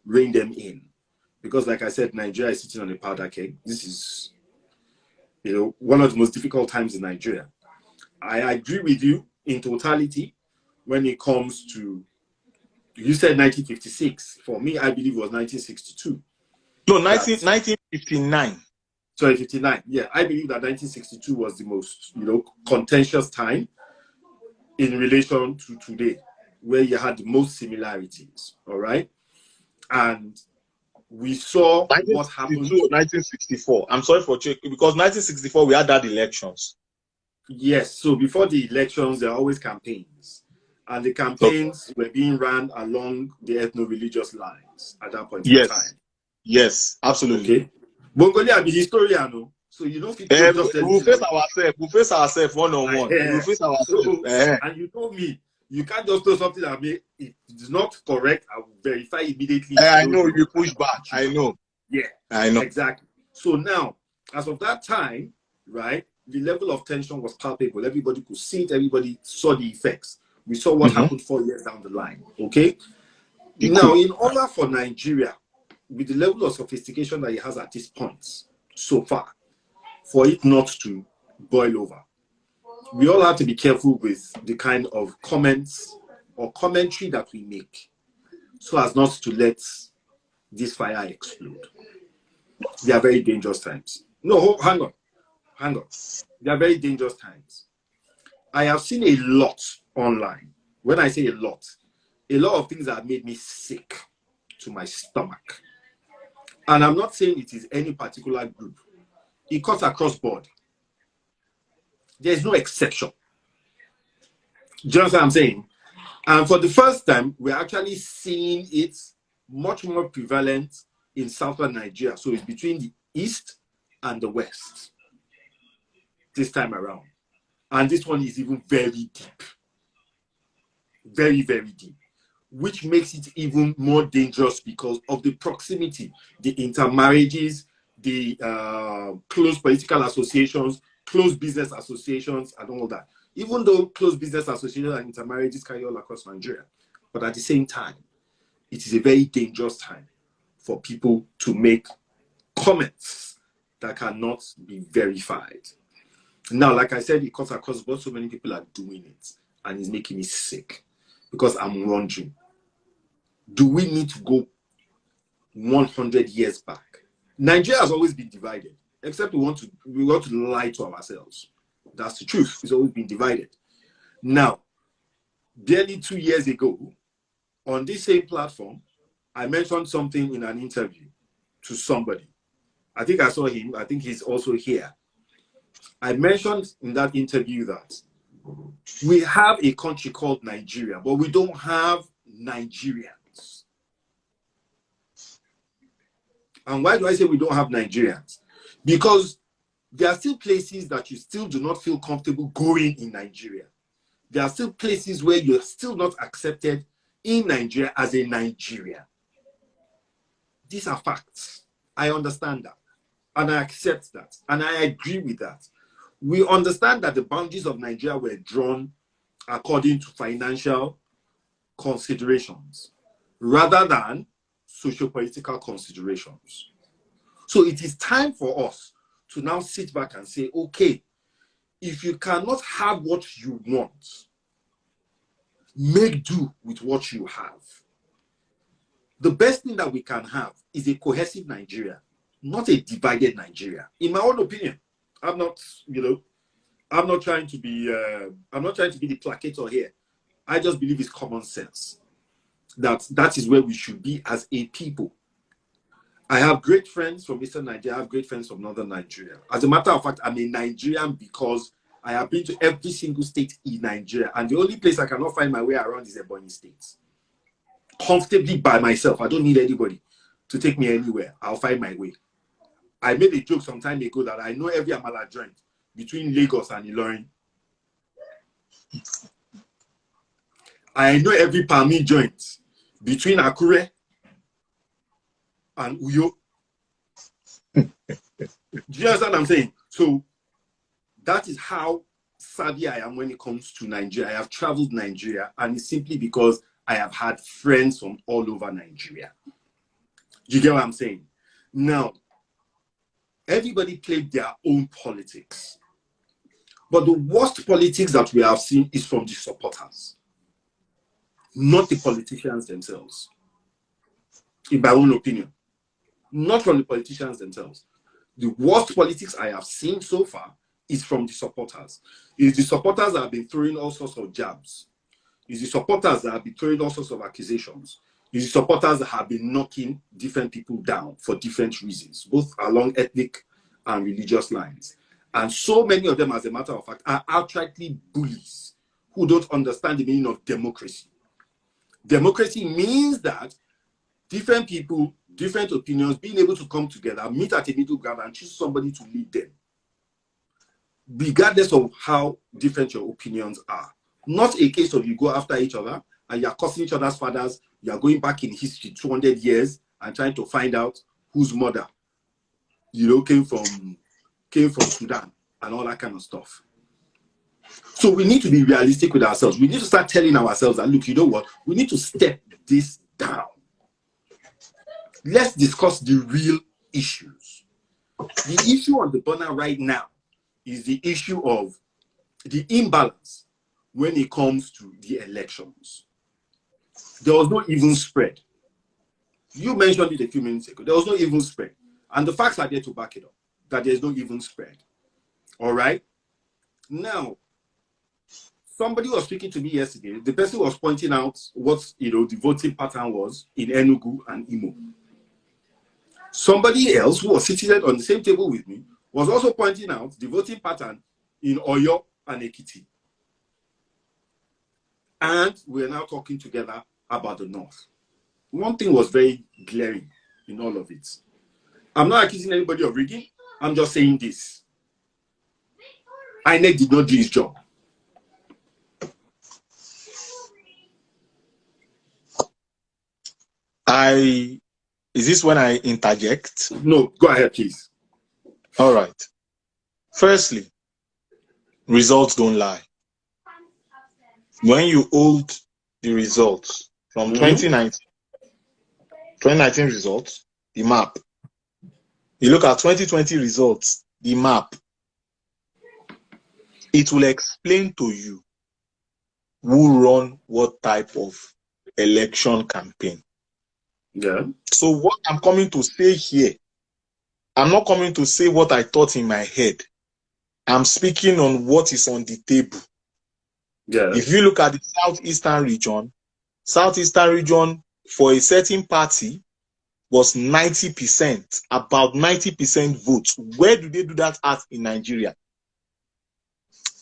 rein them in. Because like I said, Nigeria is sitting on a powder keg. This is, one of the most difficult times in Nigeria. I agree with you in totality when it comes to, you said 1956. For me, I believe it was 1962. No, 1959. Sorry, 59. Yeah, I believe that 1962 was the most, contentious time in relation to today, where you had the most similarities. All right. And we saw what happened. 1964. I'm sorry for checking, because 1964 we had that elections. Yes. So before the elections, there are always campaigns. And the campaigns were being run along the ethno-religious lines at that point in time. Yes, absolutely. Okay. Bongolia be historian, so you don't fit just tell we'll face ourselves. We'll face ourselves one-on-one. We'll face ourselves. And you told me you can't just do something that may, if it's not correct, I will verify immediately. I know you push back. I know. Yeah, I know. Exactly. So now, as of that time, right, the level of tension was palpable. Everybody could see it. Everybody saw the effects. We saw what happened 4 years down the line. Okay. Now, in order for Nigeria, with the level of sophistication that it has at this point so far, for it not to boil over, we all have to be careful with the kind of comments or commentary that we make, so as not to let this fire explode. They are very dangerous times. No, hang on. They are very dangerous times. I have seen a lot online. When I say a lot of things that have made me sick to my stomach. And I'm not saying it is any particular group. It cuts across board. There's no exception. Do you understand what I'm saying? And for the first time, we're actually seeing it much more prevalent in southern Nigeria. So it's between the east and the west this time around. And this one is even very deep. Very, very deep. Which makes it even more dangerous because of the proximity, the intermarriages, the close political associations, close business associations, and all that. Even though close business associations and intermarriages carry all across Nigeria, but at the same time, it is a very dangerous time for people to make comments that cannot be verified. Now, like I said, it cuts across, but so many people are doing it, and it's making me sick. Because I'm wondering, do we need to go 100 years back? Nigeria has always been divided, except we want to lie to ourselves. That's the truth. It's always been divided. Now, barely 2 years ago, on this same platform, I mentioned something in an interview to somebody. I think I saw him. I think he's also here. I mentioned in that interview that we have a country called Nigeria, but we don't have Nigerians. And why do I say we don't have Nigerians? Because there are still places that you still do not feel comfortable going in Nigeria. There are still places where you're still not accepted in Nigeria as a Nigerian. These are facts. I understand that. And I accept that. And I agree with that. We understand that the boundaries of Nigeria were drawn according to financial considerations rather than socio-political considerations. So it is time for us to now sit back and say, okay, if you cannot have what you want, make do with what you have. The best thing that we can have is a cohesive Nigeria, not a divided Nigeria. In my own opinion, I'm not trying to be the placator here. I just believe it's common sense that is where we should be as a people. I have great friends from Eastern Nigeria. I have great friends from Northern Nigeria. As a matter of fact, I'm a Nigerian because I have been to every single state in Nigeria. And the only place I cannot find my way around is Ebonyi State. Comfortably by myself. I don't need anybody to take me anywhere. I'll find my way. I made a joke some time ago that I know every Amala joint between Lagos and Ilorin. I know every Palmi joint between Akure and Uyo. Do you understand what I'm saying? So that is how savvy I am when it comes to Nigeria. I have traveled Nigeria, and it's simply because I have had friends from all over Nigeria. Do you get what I'm saying? Now, everybody played their own politics. But the worst politics that we have seen is from the supporters. not the politicians themselves. In my own opinion, not from the politicians themselves. The worst politics I have seen so far is from the supporters. It's the supporters that have been throwing all sorts of jabs. It's the supporters that have been throwing all sorts of accusations. It's the supporters that have been knocking different people down for different reasons, both along ethnic and religious lines. And so many of them, as a matter of fact, are outrightly bullies who don't understand the meaning of democracy. Democracy means that different people, different opinions, being able to come together, meet at a middle ground and choose somebody to lead them, regardless of how different your opinions are. Not a case of you go after each other and you're cursing each other's fathers, you're going back in history 200 years and trying to find out whose mother, came from Sudan and all that kind of stuff. So we need to be realistic with ourselves. We need to start telling ourselves that, look, you know what? We need to step this down. Let's discuss the real issues. The issue on the burner right now is the issue of the imbalance when it comes to the elections. There was no even spread. You mentioned it a few minutes ago. There was no even spread. And the facts are there to back it up, that there's no even spread. All right? Now, somebody was speaking to me yesterday. The person was pointing out what, the voting pattern was in Enugu and Imo. Somebody else who was sitting on the same table with me was also pointing out the voting pattern in Oyo and Ekiti. And we're now talking together about the North. One thing was very glaring in all of it. I'm not accusing anybody of rigging. I'm just saying this. INEC did not do his job. Is this when I interject? No, go ahead, please. All right. Firstly, results don't lie. When you hold the results from 2019 results, the map. You look at 2020 results, the map. It will explain to you who run what type of election campaign. Yeah. So what I'm coming to say here, I'm not coming to say what I thought in my head. I'm speaking on what is on the table. Yeah. If you look at the Southeastern region for a certain party was 90%, about 90% votes. Where do they do that at in Nigeria?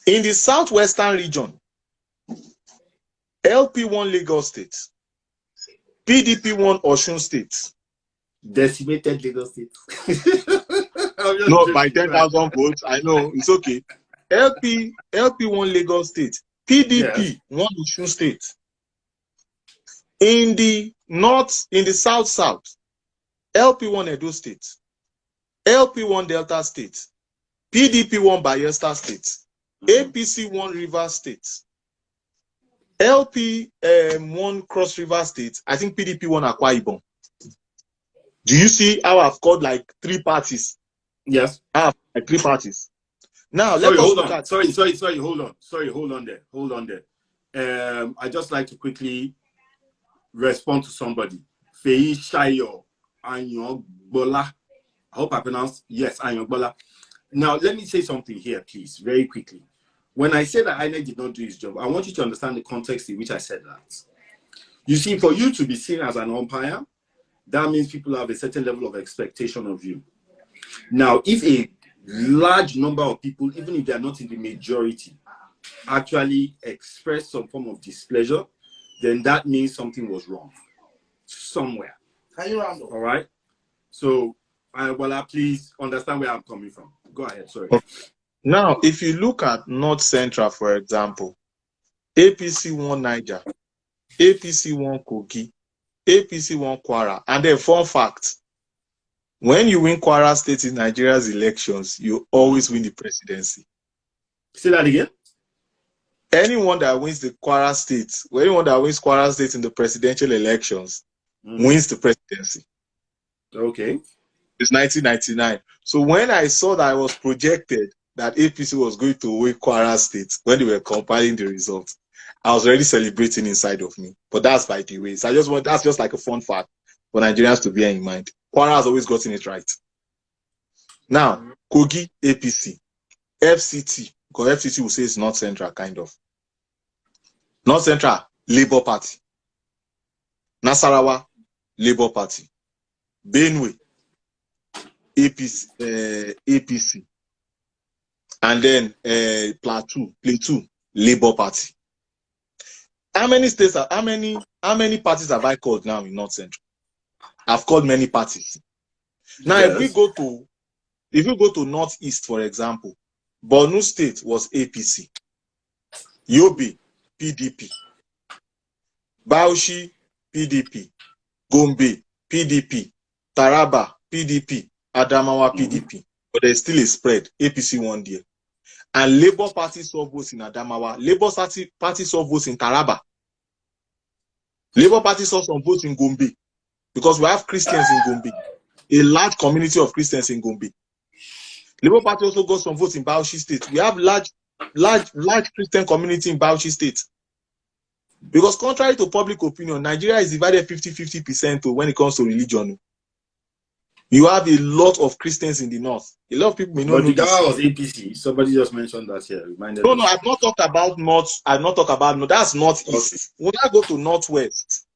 In the Southwestern region, LP won Lagos State. PDP won Osun State. Decimated Lagos State. No, by 10,000 votes. I know, it's okay. LP won Lagos State. PDP won Osun State. In the north, in the south, LP won Edo State. LP won Delta State. PDP won Bayelsa State. APC won Rivers State. LP won Cross River State. I think PDP won Akwa Ibom. Do you see how I've called like 3 parties? Yes. I have like 3 parties. Now, Sorry, let's hold look on. at... Sorry, hold on. Sorry, hold on there. I just like to quickly respond to somebody. Fei Shayo Anyogbola. I hope I pronounced, yes, Anyogbola. Now, let me say something here, please, very quickly. When I say that INEC did not do his job, I want you to understand the context in which I said that. You see, for you to be seen as an umpire, that means people have a certain level of expectation of you. Now, if a large number of people, even if they are not in the majority, actually express some form of displeasure, then that means something was wrong somewhere. All right? So, please understand where I'm coming from. Go ahead, sorry. Now, if you look at North Central, for example, APC won Niger, APC won Kogi, APC won Kwara. And then, fun fact, when you win Kwara State in Nigeria's elections, you always win the presidency. Say that again? Anyone that wins the Kwara State, anyone that wins Kwara State in the presidential elections, wins the presidency. Okay. It's 1999. So when I saw that I was projected that APC was going to win Kwara State when they were compiling the results, I was already celebrating inside of me. But that's by the way. So that's just like a fun fact for Nigerians to bear in mind. Kwara has always gotten it right. Now, Kogi, APC, FCT, because FCT will say it's not central, kind of. Not central, Labour Party. Nasarawa, Labour Party. Benue, APC. And then Plateau, Labour Party. How many parties have I called now in North Central? I've called many parties. Now, Yes. if you go to Northeast, for example, Borno State was APC, Yobe, PDP, Bauchi, PDP, Gombe, PDP, Taraba, PDP, Adamawa, PDP. But there's still a spread. APC won there. And Labour Party saw votes in Adamawa. Labour Party saw votes in Taraba. Labour Party saw some votes in Gombe. Because we have Christians in Gombe. A large community of Christians in Gombe. Labour Party also got some votes in Bauchi State. We have large Christian community in Bauchi State. Because contrary to public opinion, Nigeria is divided 50-50% when it comes to religion. You have a lot of Christians in the north. A lot of people may not know this. Jigawa was APC. Somebody just mentioned that here. Reminded No, I've not talked about north. I've not talked about north. That's northeast. Okay. When I go to northwest,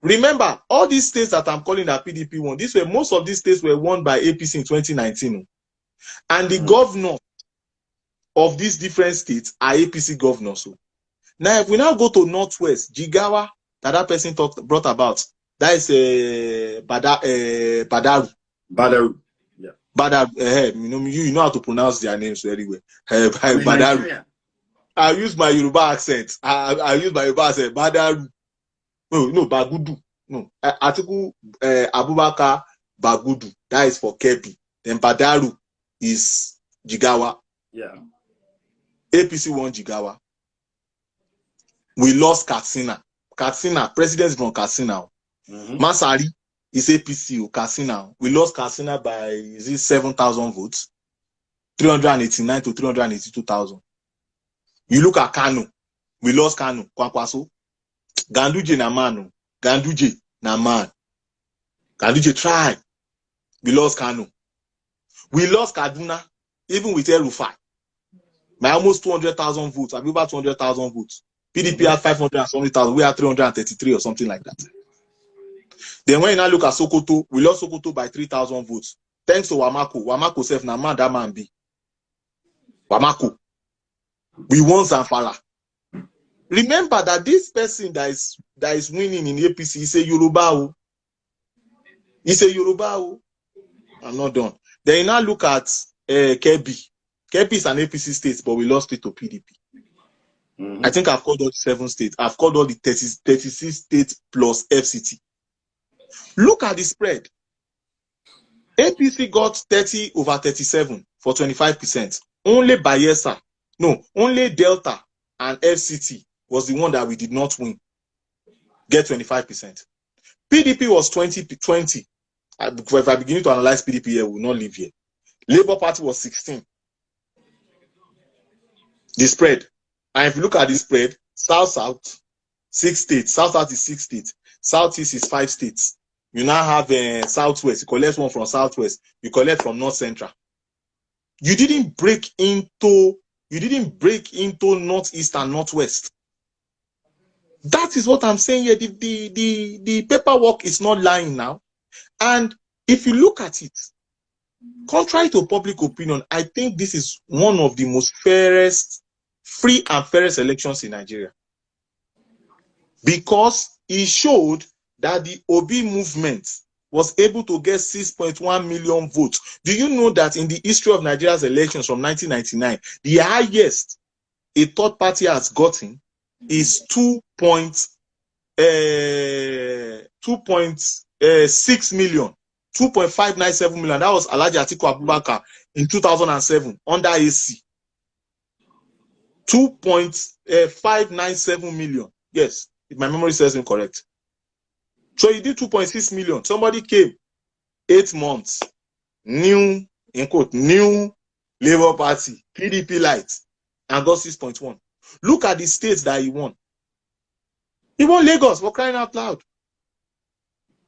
remember all these states that I'm calling that PDP won. Most of these states were won by APC in 2019, and the governors of these different states are APC governors. Now, if we now go to northwest, Jigawa, that person brought about, that is Badaru. Yeah. Badaru. You know how to pronounce their names very well. Badaru. I use my Yoruba accent. I use my Yoruba accent. Badaru. No, Bagudu. No. Atiku Abubakar Bagudu. That is for Kebbi. Then Badaru is Jigawa. Yeah. APC won Jigawa. We lost Katsina. President from Katsina. Masari is APC. Katsina. We lost Katsina by 7,000 votes. 389 to 382,000. You look at Kano. We lost Kano. Kwankwaso. Ganduje na man. Ganduje na man. Ganduje tried. We lost Kano. We lost Kaduna. Even with El-Rufai. By almost 200,000 votes. I've about 200,000 votes. PDP had 500,000. We had 333 or something like that. Then when you now look at Sokoto, we lost Sokoto by 3,000 votes. Thanks to Wamako. Wamako self na man that man be. Wamako. We won Zamfara. Remember that this person that is winning in APC is a Yoruba. He's a Yoruba. I'm not done. Then you now look at Kebbi. Kebbi is an APC state, but we lost it to PDP. I think I've called all the 7 states. I've called all the 36 states plus FCT. Look at the spread. APC got 30 over 37 for 25%. Only Bayelsa, only Delta and FCT was the one that we did not win. Get 25%. PDP was 20. If I begin to analyze PDP here, we will not live here. Labour Party was 16. The spread. And if you look at the spread, South, 6 states. South is 6 states. Southeast is 5 states. You now have Southwest. You collect one from Southwest. You collect from North Central. You didn't break into Northeast and Northwest. That is what I'm saying here. The paperwork is not lying now. And if you look at it, contrary to public opinion, I think this is one of the most free and fairest elections in Nigeria. Because it showed that the Obi movement was able to get 6.1 million votes. Do you know that in the history of Nigeria's elections from 1999, the highest a third party has gotten is 2.6 million, 2.597 million. That was Alhaji Atiku Abubakar in 2007 under AC. 2.597 million. Yes, if my memory serves me correct. So he did 2.6 million. Somebody came 8 months, new Labour Party, PDP light, and got 6.1. Look at the states that he won. He won Lagos, for crying out loud.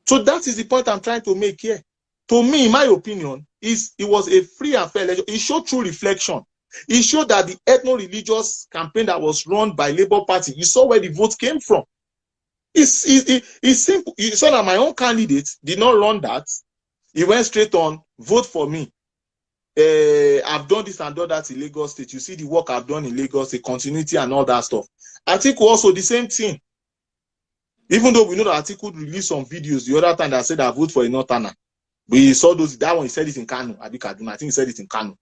So that is the point I'm trying to make here. To me, in my opinion, it was a free and fair election. It showed true reflection. It showed that the ethno-religious campaign that was run by Labour Party, you saw where the vote came from. It's simple. You saw that my own candidate did not run that. He went straight on, vote for me. I've done this and done that in Lagos State. You see the work I've done in Lagos, the continuity and all that stuff. Atiku also the same thing. Even though we know that Atiku released some videos the other time that said I vote for a Northerner. We saw those, that one he said it in Kano, I think he said it in Kano.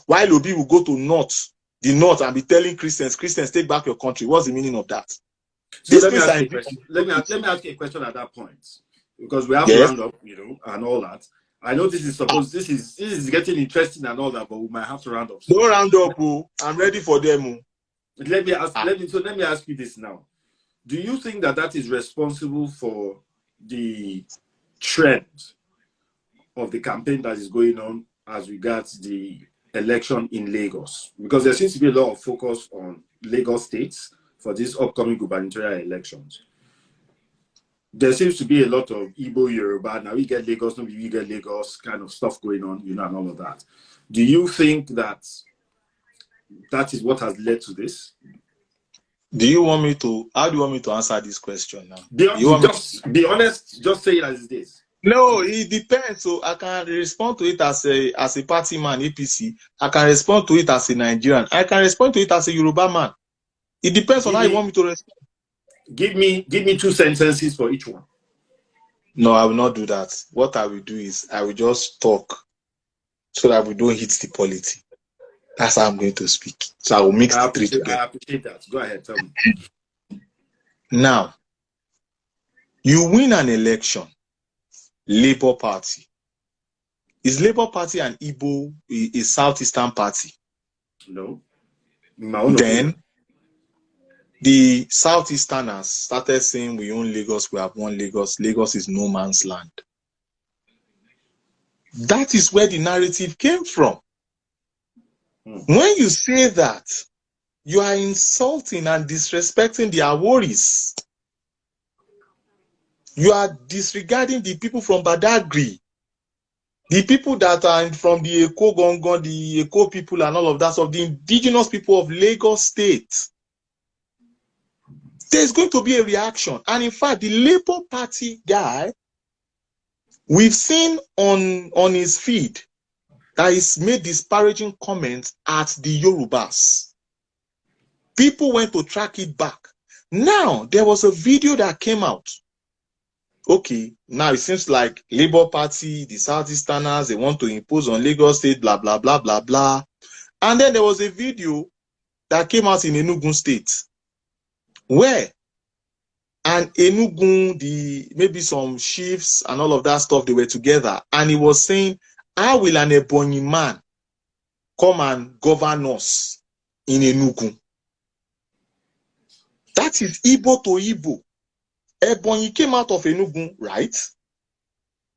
While Obi will go to the north and be telling Christians, take back your country. What's the meaning of that? So let me ask you a question. Let me ask you a question at that point. Because we have to round up, and all that. I know this is getting interesting and all that, but we might have to round up. Don't round up, oh. I'm ready for them. Let me ask you this now. Do you think that is responsible for the trend of the campaign that is going on as regards the election in Lagos? Because there seems to be a lot of focus on Lagos states for these upcoming gubernatorial elections. There seems to be a lot of Igbo, Yoruba, now we get Lagos, no, we get Lagos kind of stuff going on, and all of that. Do you think that is what has led to this? How do you want me to answer this question now? Be honest, just say it as it is. No, it depends. So I can respond to it as a party man, APC. I can respond to it as a Nigerian. I can respond to it as a Yoruba man. It depends on how you want me to respond. Give me 2 sentences for each one. No, I will not do that. What I will do is I will just talk so that we don't hit the polity. That's how I'm going to speak. So I will mix the three together. I appreciate that. Go ahead, tell me. Now, you win an election, Labour Party. Is Labour Party an Igbo, a Southeastern party? No. Then, the Southeasterners started saying, we own Lagos, we have won Lagos. Lagos is no man's land. That is where the narrative came from. When you say that, you are insulting and disrespecting the Aworis. You are disregarding the people from Badagry, the people that are from the Eko Gongon, the Eko people and all of that, of the indigenous people of Lagos State. There's going to be a reaction. And in fact, the Labour Party guy, we've seen on his feed that he's made disparaging comments at the Yorubas. People went to track it back. Now, there was a video that came out. Okay, now it seems like Labour Party, the Southeasterners, they want to impose on Lagos State, blah, blah, blah, blah, blah. And then there was a video that came out in Enugu State, where and Enugu, maybe some chiefs and all of that stuff, they were together. And he was saying, how will an Ebonyi man come and govern us in Enugu? That is Igbo to Igbo. Ebonyi came out of Enugu, right?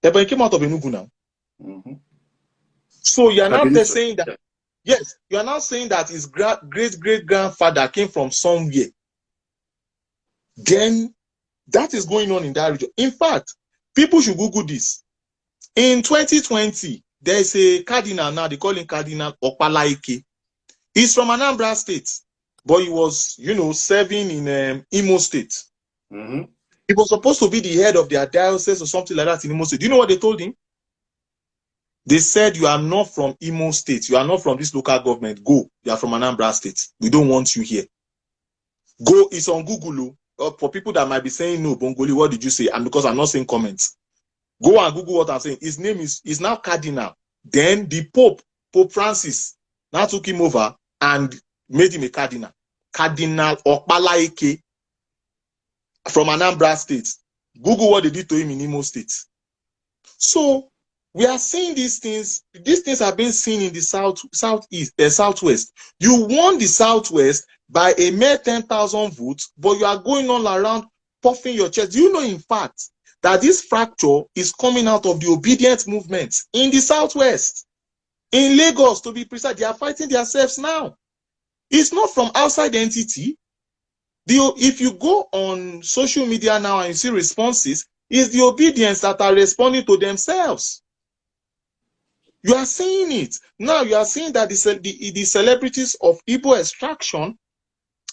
Ebonyi came out of Enugu now. So you are now saying that, yes, you are now saying that his great-great-grandfather came from somewhere. Then that is going on in that region. In fact, people should Google this. In 2020, there's a cardinal now, they call him Cardinal Opalaike. He's from Anambra State, but he was, serving in Imo State. He was supposed to be the head of their diocese or something like that in Imo State. Do you know what they told him? They said, you are not from Imo State. You are not from this local government. Go. You are from Anambra State. We don't want you here. Go. It's on Google. For people that might be saying, no, Bongoli, what did you say? And because I'm not saying comments. Go and Google what I'm saying. His name is now Cardinal. Then the Pope Francis, now took him over and made him a Cardinal. Cardinal Opalaike from Anambra State. Google what they did to him in Imo State. So we are seeing these things. These things have been seen in the southwest. You won the southwest by a mere 10,000 votes, but you are going all around puffing your chest. Do you know, in fact, that this fracture is coming out of the obedient movement in the southwest? In Lagos, to be precise, they are fighting themselves now. It's not from outside the entity. If you go on social media now and you see responses, it's the obedience that are responding to themselves. You are seeing it. Now you are seeing that the celebrities of Igbo extraction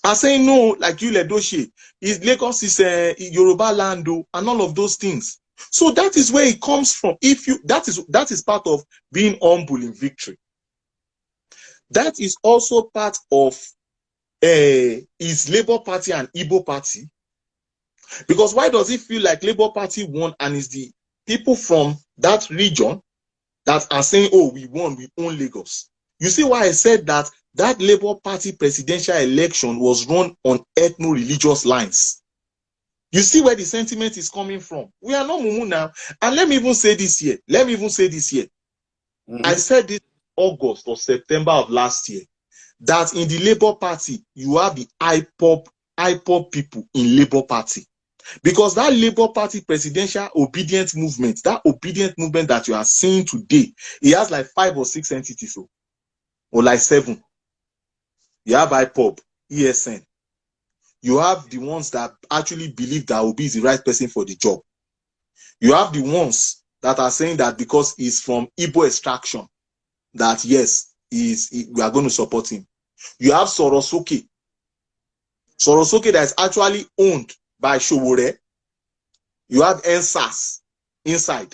are saying no, like you Ledoche, Lagos is Yoruba land, and all of those things. So that is where it comes from. That is part of being humble in victory. That is also part of is Labour Party and Igbo Party. Because why does it feel like Labour Party won and it's the people from that region that are saying, oh, we won, we own Lagos? You see why I said that Labour Party presidential election was run on ethno-religious lines. You see where the sentiment is coming from. We are not mumu now. And let me even say this here. I said this August or September of last year, that in the Labour Party, you have the IPOP people in Labour Party. Because that Labour Party presidential obedient movement, that obedient movement that you are seeing today, it has like 5 or 6 entities, or like 7. You have IPOP, ESN. You have the ones that actually believe that Obi is the right person for the job. You have the ones that are saying that because he's from Igbo extraction, that yes, we are going to support him. You have Sorosoke that is actually owned by Showore. You have NSAS inside.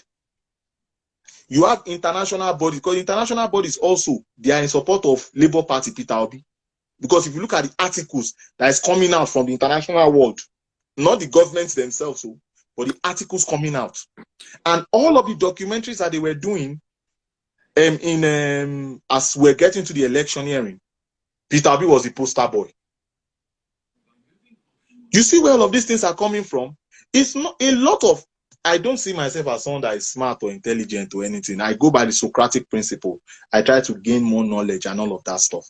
You have international bodies, because international bodies also, they are in support of Labour Party, Peter Obi. Because if you look at the articles that is coming out from the international world, not the governments themselves, but the articles coming out, and all of the documentaries that they were doing as we're getting to the election hearing, Peter Obi was the poster boy. You see where all of these things are coming from? It's not a lot of, I don't see myself as someone that is smart or intelligent or anything. I go by the Socratic principle. I try to gain more knowledge and all of that stuff.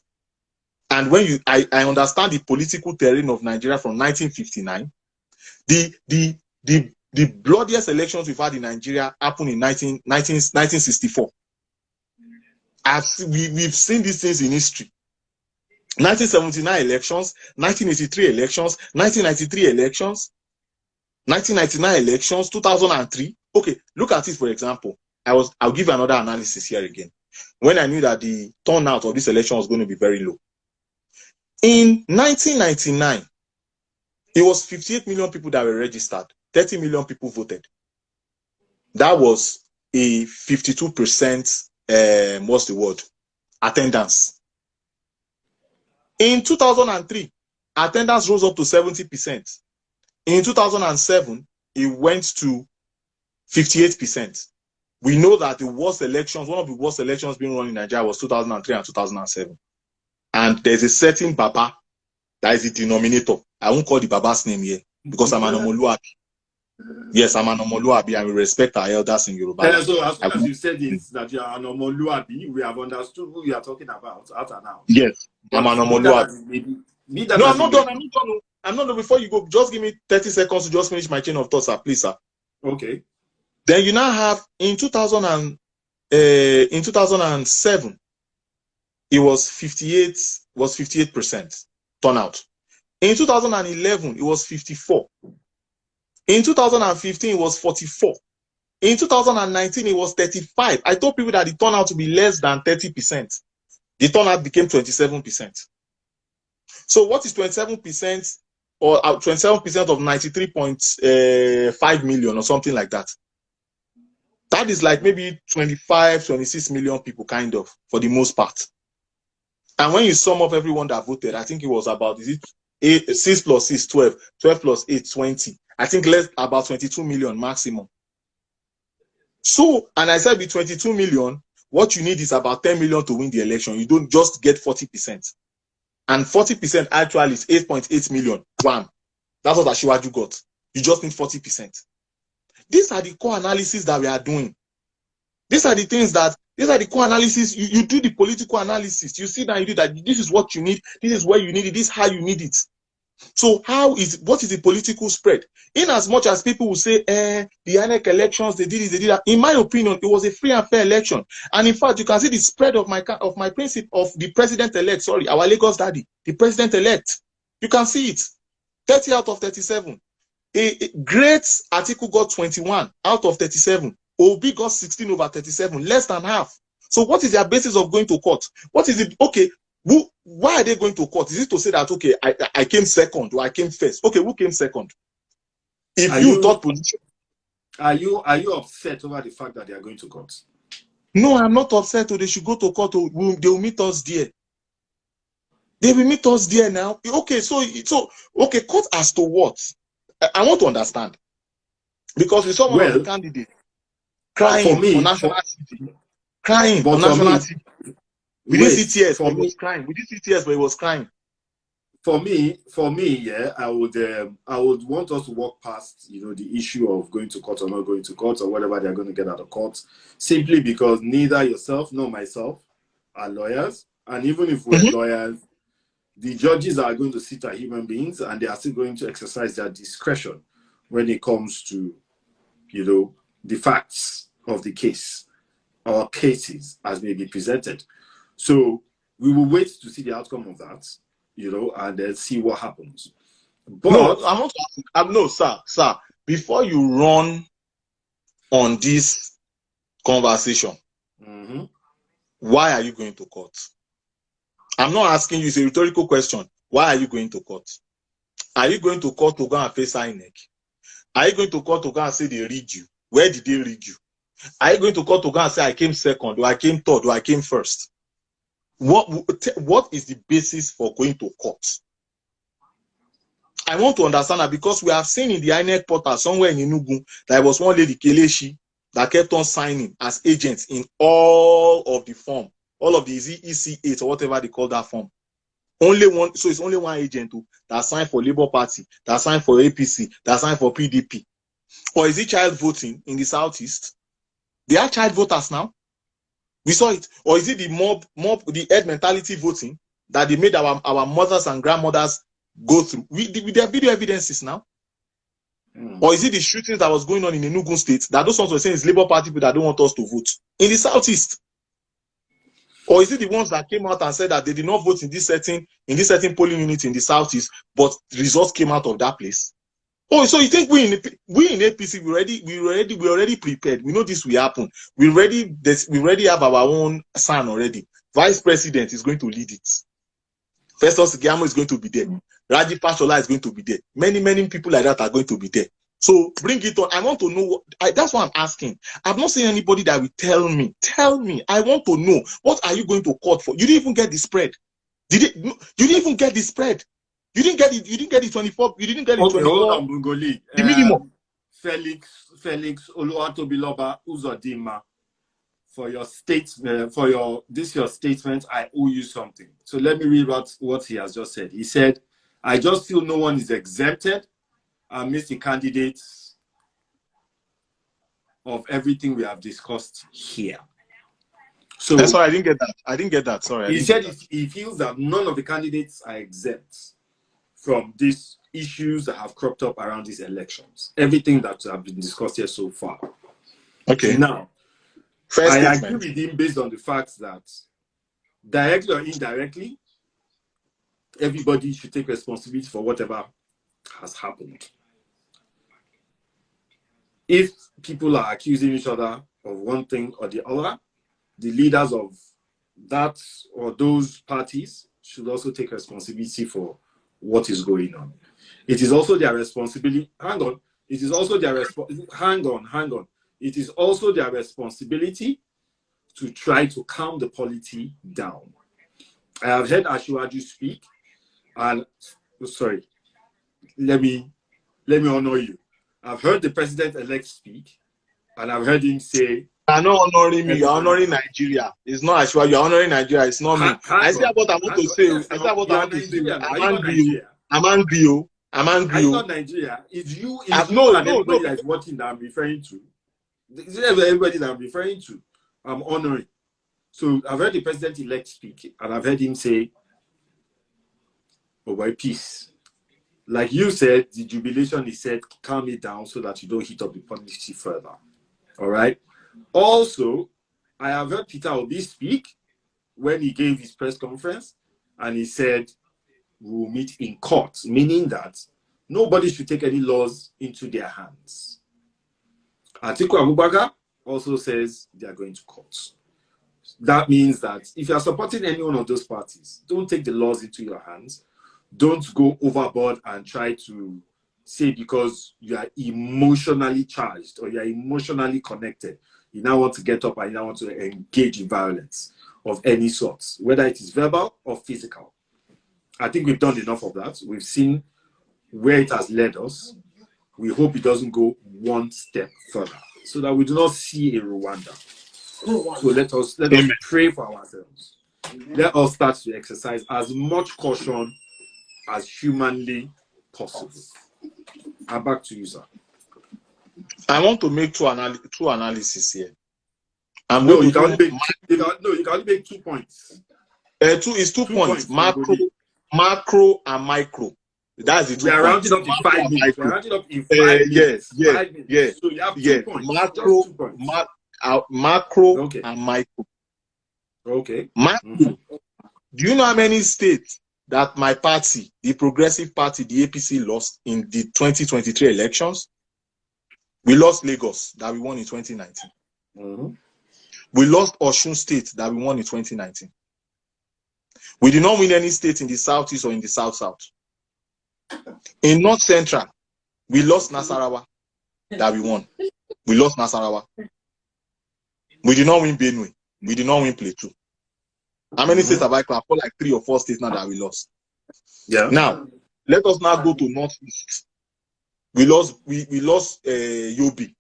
And when I understand the political terrain of Nigeria from 1959, the bloodiest elections we've had in Nigeria happened in 1964. We've seen these things in history. 1979 elections, 1983 elections, 1993 elections, 1999 elections, 2003. Okay, look at it, for example. I'll give you another analysis here again. When I knew that the turnout of this election was going to be very low. In 1999, it was 58 million people that were registered. 30 million people voted. That was a 52%, what's the word? Attendance. In 2003, attendance rose up to 70%. In 2007, it went to 58%. We know that the worst elections, one of the worst elections being run in Nigeria was 2003 and 2007. And there's a certain Baba that is the denominator. I won't call the Baba's name here because I'm an Omoluabi. Yes, I'm an Omoluabi and we respect our elders in Yoruba. So as you said this, that you are an Omoluabi, we have understood who you are talking about out and out. Yes, I'm an Omoluabi. No, I'm not done. I'm not done. Before you go, just give me 30 seconds to just finish my chain of thoughts, sir. Please, sir. Okay. Then you now have in 2007, it was 58% turnout. In 2011, it was 54. In 2015, it was 44. In 2019, it was 35. I told people that the turnout to be less than 30%. The turnout became 27%. So what is 27% or 27% of 93.5 million or something like that? That is like maybe 25, 26 million people, kind of, for the most part. And when you sum up everyone that voted, I think it was about, 6 plus 6, 12, 12 plus 8, 20. I think about 22 million maximum. So, and I said with 22 million, what you need is about 10 million to win the election. You don't just get 40%. And 40% actually is 8.8 million. Wham. That's what Ashiwaju got. You just need 40%. These are the core analysis that we are doing. These are the things that, these are the core analysis. You do the political analysis. You sit down, you do that. This is what you need. This is where you need it. This is how you need it. So what is the political spread? In as much as people will say, the INEC elections, they did that. In my opinion, it was a free and fair election. And in fact, you can see the spread of my principle of the president-elect, sorry, our Lagos daddy, the president-elect. You can see it. 30 out of 37. A great article got 21 out of 37. Obi got 16 over 37, less than half. So what is their basis of going to court? What is it? Okay, why are they going to court? Is it to say that, okay, I came second or I came first? Okay, who came second? If you thought position. Are you upset over the fact that they are going to court? No, I'm not upset. They should go to court. They will meet us there. They will meet us there now. Okay, so okay, court as to what? I want to understand. Because we saw one of the candidates crying on national TV. Crying on national TV. We didn't see tears, but he was crying. We didn't see tears, but he was crying. For me, yeah, I would want us to walk past, the issue of going to court or not going to court or whatever they're going to get out of court, simply because neither yourself nor myself are lawyers, and even if we're lawyers, the judges are going to sit as human beings, and they are still going to exercise their discretion when it comes to, the facts of the case or cases as may be presented. So we will wait to see the outcome of that, and then see what happens. But no, I'm not asking. No, sir. Before you run on this conversation, why are you going to court? I'm not asking you. It's a rhetorical question. Why are you going to court? Are you going to court to go and face INEC? Are you going to court to go and say they read you? Where did they read you? Are you going to court to go and say I came second, or I came third, or I came first? What is the basis for going to court? I want to understand that, because we have seen in the INEC portal somewhere in Enugu there was one lady, Kelechi, that kept on signing as agents in all of the form, all of the EC8 or whatever they call that form. Only one, so it's only one agent that signed for Labour Party, that signed for APC, that signed for PDP. Or is it child voting in the Southeast? They are child voters now. We saw it. Or is it the mob, the head mentality voting that they made our mothers and grandmothers go through? With their video evidences now. Or is it the shootings that was going on in Enugu State that those ones were saying is Labour Party people that don't want us to vote in the Southeast? Or is it the ones that came out and said that they did not vote in this certain polling unit in the Southeast, but results came out of that place? Oh, so you think we in APC we already prepared? We know this will happen. We already have our own son already. Vice President is going to lead it. Festus Giamo is going to be there. Raji Fashola is going to be there. Many people like that are going to be there. So bring it on. I want to know. That's what I'm asking. I've not seen anybody that will tell me. Tell me. I want to know. What are you going to court for? You didn't even get the spread. You didn't even get the spread. You didn't get it. You didn't get it 24. You didn't get it 24. Hold on, Bungoli. The minimum. Felix Oluwatobiloba Uzodinma, for your statement, your statement, I owe you something. So let me read what he has just said. He said, "I just feel no one is exempted amidst the candidates of everything we have discussed here." So that's why I didn't get that. I didn't get that. Sorry. He said he feels that none of the candidates are exempt from these issues that have cropped up around these elections. Everything that have been discussed here so far. Okay. Now, first I statement. agree with him based on the fact that directly or indirectly, everybody should take responsibility for whatever has happened. If people are accusing each other of one thing or the other, the leaders of that or those parties should also take responsibility for what is going on. It is also their responsibility. Hang on. It is also their hang on. It is also their responsibility to try to calm the polity down. I have heard Asiwaju speak, and sorry, let me honor you. I've heard the president-elect speak, and I've heard him say, "You're not honoring me. You're honoring Nigeria. It's not Asiwaju. You're honoring Nigeria. It's not me." I say what I want to say. I say what I want to say. I'm angry. I'm angry. I'm not Nigeria. It's you and everybody that's watching that I'm referring to. This is everybody that I'm referring to. I'm honoring. So I've heard the president-elect speak, and I've heard him say, "Oh boy, peace." Like you said, the jubilation, he said, calm it down so that you don't heat up the polity further. All right. Also, I have heard Peter Obi speak when he gave his press conference, and he said, "We'll meet in court," meaning that nobody should take any laws into their hands. Atiku Abubakar also says they are going to court. That means that if you are supporting any one of those parties, don't take the laws into your hands. Don't go overboard and try to say because you are emotionally charged or you are emotionally connected, you now want to get up and you now want to engage in violence of any sort, whether it is verbal or physical. I think we've done enough of that. We've seen where it has led us. We hope it doesn't go one step further so that we do not see a Rwanda. So let us pray for ourselves. Let us start to exercise as much caution as humanly possible. And back to you, sir. I want to make two analyses here. You can only make 2 points. Two points. Macro and micro. That's the 2 points. We are rounding up in 5 minutes. We are rounding up in 5 minutes. Yes. So you have 2 points. Macro, 2 points. Macro and micro. Okay. Macro. Do you know how many states that my party, the Progressive Party, the APC, lost in the 2023 elections? We lost Lagos, that we won in 2019. We lost Osun State, that we won in 2019. We did not win any state in the Southeast or in the South-South. In North Central, we lost Nasarawa, that we won. We lost Nasarawa. We did not win Benue. We did not win Plateau. How many states have I called? Like 3 or 4 states now that we lost. Yeah. Now, let us now go to Northeast. We lost Yobe.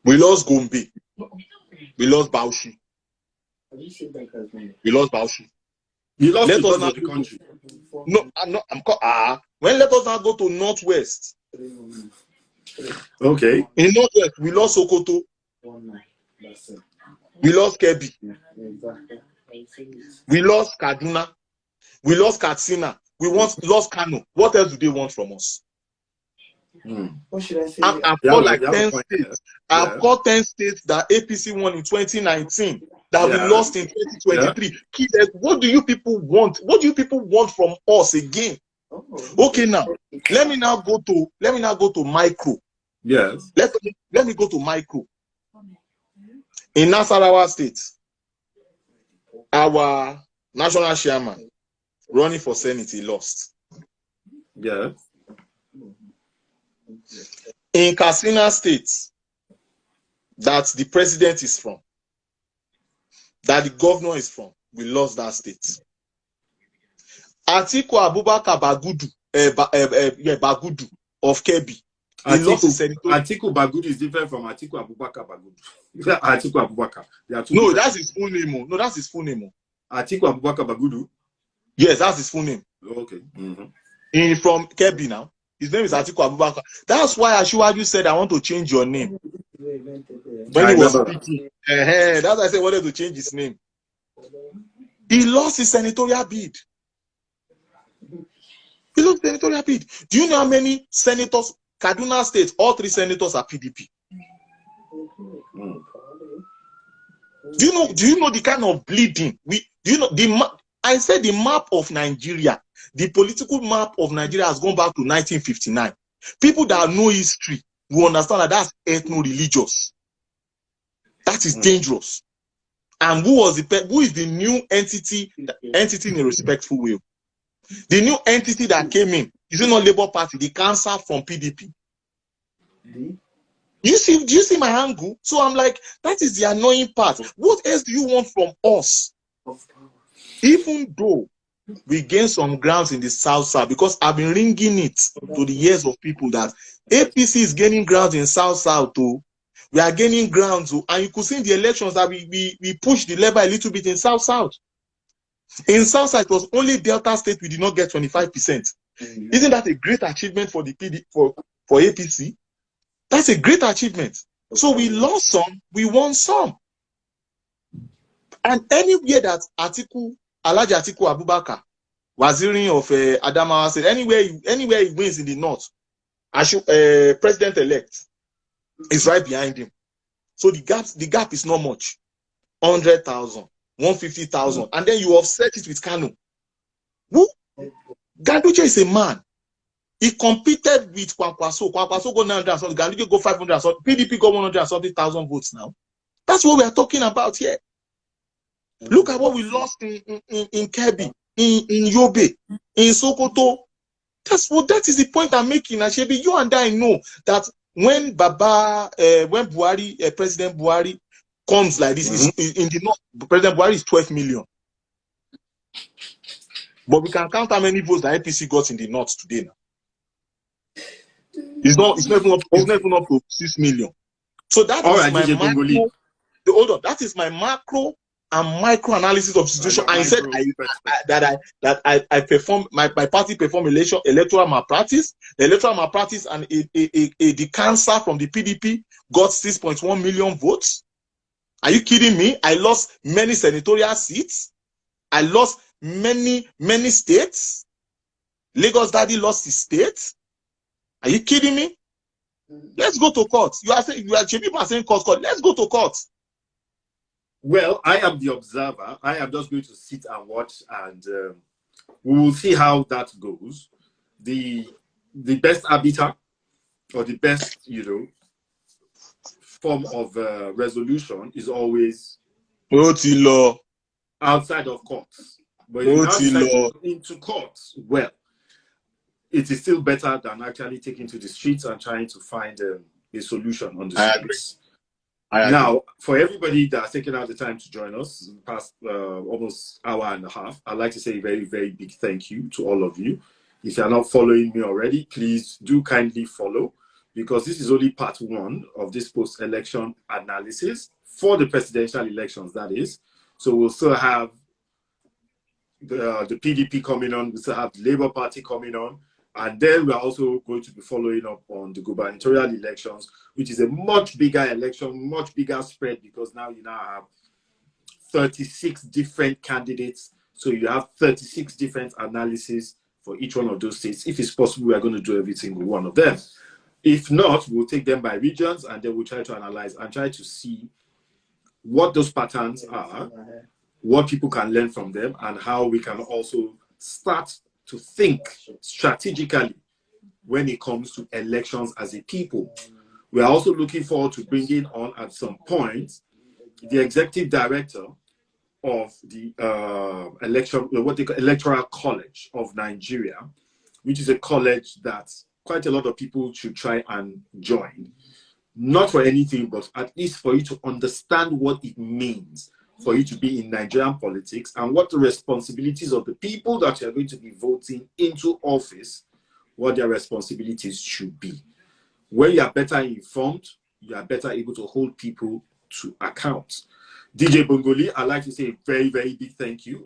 We lost Gombe. We lost Bauchi. We lost Bauchi. You lost let us now the country. No, I'm not. When let us now go to Northwest. Okay. In Northwest, we lost Sokoto. We lost Kebbi. We lost Kaduna. We lost Katsina. We lost Kano. What else do they want from us? What should I say? I've got like 10 states. I've got 10 states that APC won in 2019 that we lost in 2023. Yeah. What do you people want? What do you people want from us again? Okay, now let me now go to micro. Yes. Let me go to micro. In Nasarawa State, our national chairman running for Senate, he lost. Yeah. In Katsina State, that the president is from, that the governor is from, we lost that state. Atiku Abubakar Bagudu of Kebbi. Atiku Bagudu is different from Atiku Abubakar Bagudu. Atiku Abubakar. No, that's his full name. No, that's his full name. Atiku Abubakar Bagudu? Yes, that's his full name. Okay. From Kebbi now. His name is Atiku Abubakar. That's why Ashiwaju said, I want to change your name. When he was speaking. That's why I said I wanted to change his name. He lost his senatorial bid. He lost the senatorial bid. Do you know how many senators? Kaduna State, all 3 senators are PDP. Do you know the kind of bleeding I said the map of Nigeria, the political map of Nigeria has gone back to 1959. People that know history will understand that that's ethno-religious. That is dangerous. And who is the new entity in a respectful way? The new entity that came in, is it not Labour Party, the cancer from PDP? Do you see my angle? So I'm like, that is the annoying part. What else do you want from us? Even though we gain some grounds in the South, because I've been ringing it to the ears of people that APC is gaining grounds in South too. We are gaining grounds, and you could see in the elections that we pushed the level a little bit in South. In South it was only Delta State we did not get 25%. Isn't that a great achievement for the for APC? That's a great achievement. So we lost some, we won some. And anywhere that Alhaji Atiku Abubakar, Waziri of Adamawa said, anywhere he wins in the north, president-elect is right behind him. So the gap is not much. 100,000, 150,000, and then you offset it with Kano. Who? Ganduje is a man. He competed with Kwankwaso. Kwankwaso got 900 and something. Gandhi go 500 and something. PDP got 100 and something thousand votes now. That's what we are talking about here. Look at what we lost in Kebbi, in Yobe, in Sokoto. That is the point I'm making. Ashebi, you and I know that when President Buhari comes like this, in the north, President Buhari is 12 million. But we can count how many votes the APC got in the north today now. It's not even up to 6 million. So that is my macro. Hold on, that is my macro and micro analysis of the situation. I said I perform my party perform electoral malpractice. The electoral malpractice and the cancer from the PDP got 6.1 million votes. Are you kidding me? I lost many senatorial seats. I lost many states. Lagos Daddy lost his state. Are you kidding me? Let's go to court. You are saying court. Let's go to court. Well, I am the observer. I am just going to sit and watch, and we will see how that goes. The best arbiter, or the best, form of resolution is always outside of courts. But if you decide into courts, well, it is still better than actually taking to the streets and trying to find a solution on the streets. Now, for everybody that's taken out the time to join us in the past almost hour and a half, I'd like to say a very, very big thank you to all of you. If you're not following me already, please do kindly follow, because this is only part one of this post-election analysis for the presidential elections, that is. So we'll still have the PDP coming on, we'll still have the Labour Party coming on, and then we're also going to be following up on the gubernatorial elections, which is a much bigger election, much bigger spread, because now you have 36 different candidates. So you have 36 different analyses for each one of those states. If it's possible, we are going to do every single one of them. If not, we'll take them by regions, and then we'll try to analyze and try to see what those patterns are, what people can learn from them, and how we can also start to think strategically when it comes to elections as a people. We are also looking forward to bringing on at some point the executive director of the Electoral College of Nigeria, which is a college that quite a lot of people should try and join. Not for anything, but at least for you to understand what it means for you to be in Nigerian politics, and what the responsibilities of the people that you are going to be voting into office, what their responsibilities should be. When you are better informed, you are better able to hold people to account. DJ Bongoli, I'd like to say a very, very big thank you.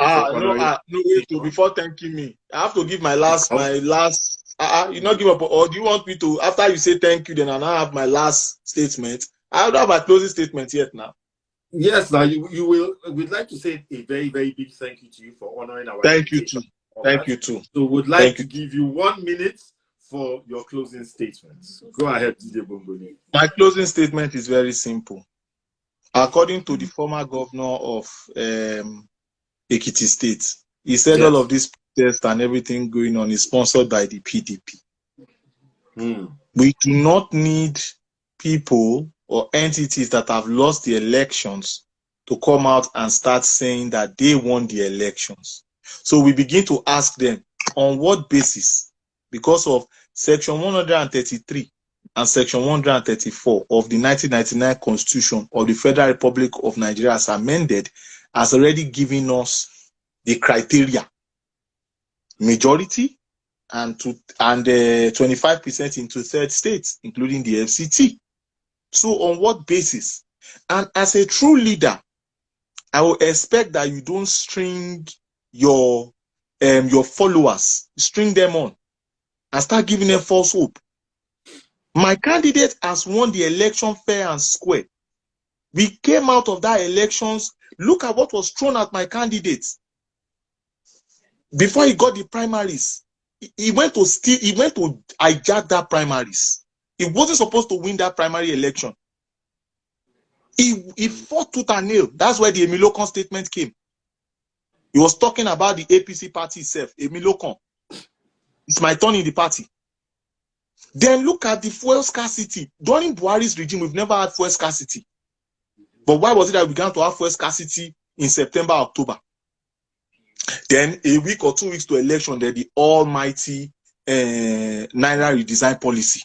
Before thanking me, I have to give my last, you not give up, or do you want me to, after you say thank you, then I now have my last statement? I don't have my closing statement yet now. Yes, now you will. We'd like to say a very, very big thank you to you for honoring our invitation. Thank you too. So we'd like to give you 1 minute for your closing statements. Go ahead, DJ Bongoli. My closing statement is very simple. According to the former governor of Ekiti State, he said all of this protest and everything going on is sponsored by the PDP. We do not need people or entities that have lost the elections to come out and start saying that they won the elections. So we begin to ask them, on what basis? Because of Section 133 and Section 134 of the 1999 Constitution of the Federal Republic of Nigeria, as amended, has already given us the criteria: majority and 25% into third states, including the FCT. So on what basis? And as a true leader, I will expect that you don't string your followers, string them on and start giving them false hope. My candidate has won the election fair and square. We came out of that elections. Look at what was thrown at my candidate. Before he got the primaries, he went to hijack that primaries. He wasn't supposed to win that primary election. He fought tooth and nail. That's where the Emilokon statement came. He was talking about the APC party itself. Emilokon, it's my turn in the party. Then look at the fuel scarcity. During Buhari's regime, we've never had fuel scarcity. But why was it that we began to have fuel scarcity in September, October? Then a week or 2 weeks to election, then the almighty Naira redesign policy.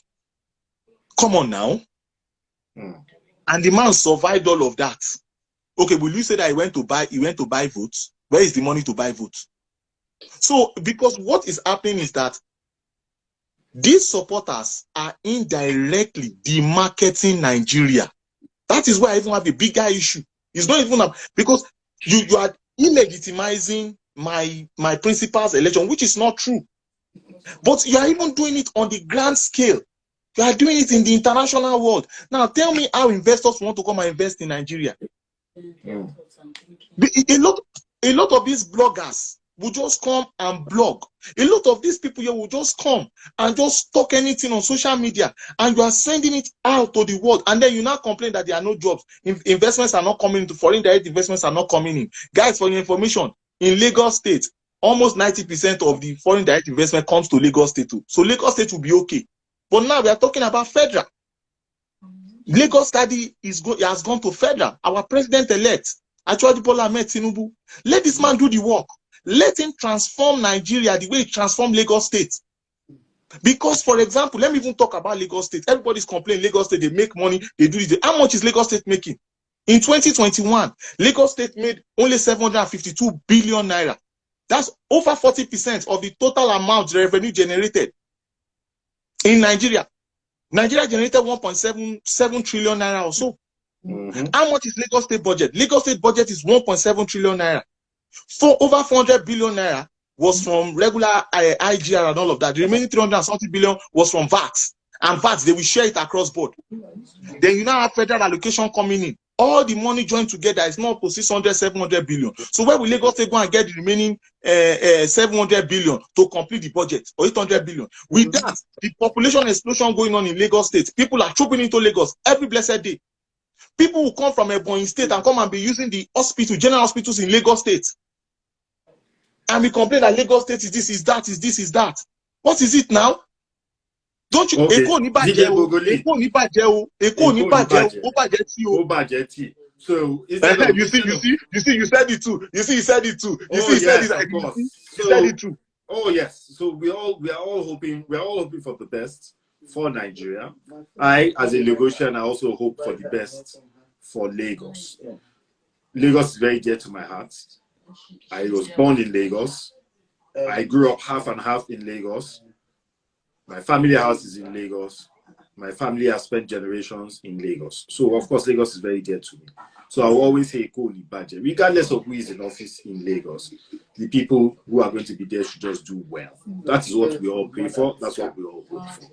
Come on now. And the man survived all of that. Okay, will you say that he went to buy votes? Where is the money to buy votes? So, because what is happening is that these supporters are indirectly demarketing Nigeria. That is why I even have a bigger issue. It's not even because you are illegitimizing my principal's election, which is not true. But you are even doing it on the grand scale. You are doing it in the international world. Now tell me how investors want to come and invest in Nigeria. A lot of these bloggers will just come and blog. A lot of these people here will just come and just talk anything on social media, and you are sending it out to the world, and then you now complain that there are no jobs. Investments are not coming into foreign direct investments are not coming in. Guys, for your information, in Lagos State, almost 90% of the foreign direct investment comes to Lagos State too. So Lagos State will be okay. But now we are talking about federal. Lagos study has gone to federal. Our president-elect, Ayodeji Bola Ahmed Tinubu, let this man do the work. Let him transform Nigeria the way he transformed Lagos State. Because, for example, let me even talk about Lagos State. Everybody's complaining Lagos State, they make money, they do this. How much is Lagos State making? In 2021, Lagos State made only 752 billion naira. That's over 40% of the total amount revenue generated in Nigeria. Nigeria generated 1.77 trillion naira or so. How much is Lagos State budget? Lagos State budget is 1.7 trillion naira. Over 400 billion naira was from regular IGR and all of that. The remaining 330 billion was from VAT. And VAT, they will share it across board. Then you now have federal allocation coming in. All the money joined together is not to 600, 700 billion. So where will Lagos State go and get the remaining 700 billion to complete the budget, or 800 billion? With that, the population explosion going on in Lagos State, people are trooping into Lagos every blessed day. People will come from Ebonyi State and come and be using the hospital, general hospitals in Lagos State. And we complain that Lagos State is this, is that, is this, is that. What is it now? Don't you? Okay. So you said it too. You said it too. You said it too. Oh yes. So we are all hoping for the best for Nigeria. I, as a Lagosian, I also hope for the best for Lagos. Lagos is very dear to my heart. I was born in Lagos. I grew up half and half in Lagos. My family house is in Lagos. My family has spent generations in Lagos. So, of course, Lagos is very dear to me. So, I will always say, budget, regardless of who is in office in Lagos, the people who are going to be there should just do well. That is what we all pray for. That's what we all hope for.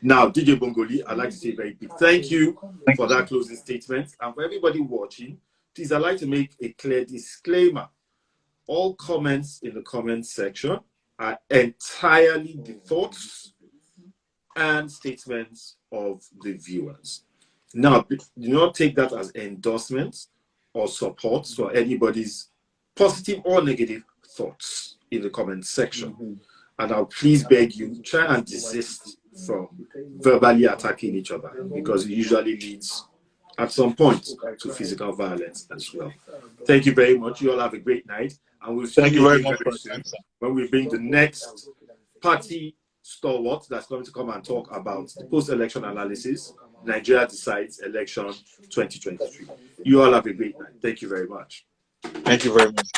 Now, DJ Bongoli, I'd like to say a very big thank you for that closing statement. And for everybody watching, please, I'd like to make a clear disclaimer. All comments in the comment section are entirely the thoughts and statements of the viewers. Now, do not take that as endorsements or support for anybody's positive or negative thoughts in the comment section. And I'll please beg you, try and desist from verbally attacking each other, because it usually leads at some point to physical violence as well. Thank you very much. You all have a great night. And we'll see you very much when we bring the next party stalwart that's going to come and talk about the post-election analysis, Nigeria Decides Election 2023. You all have a great night. Thank you very much. Thank you very much.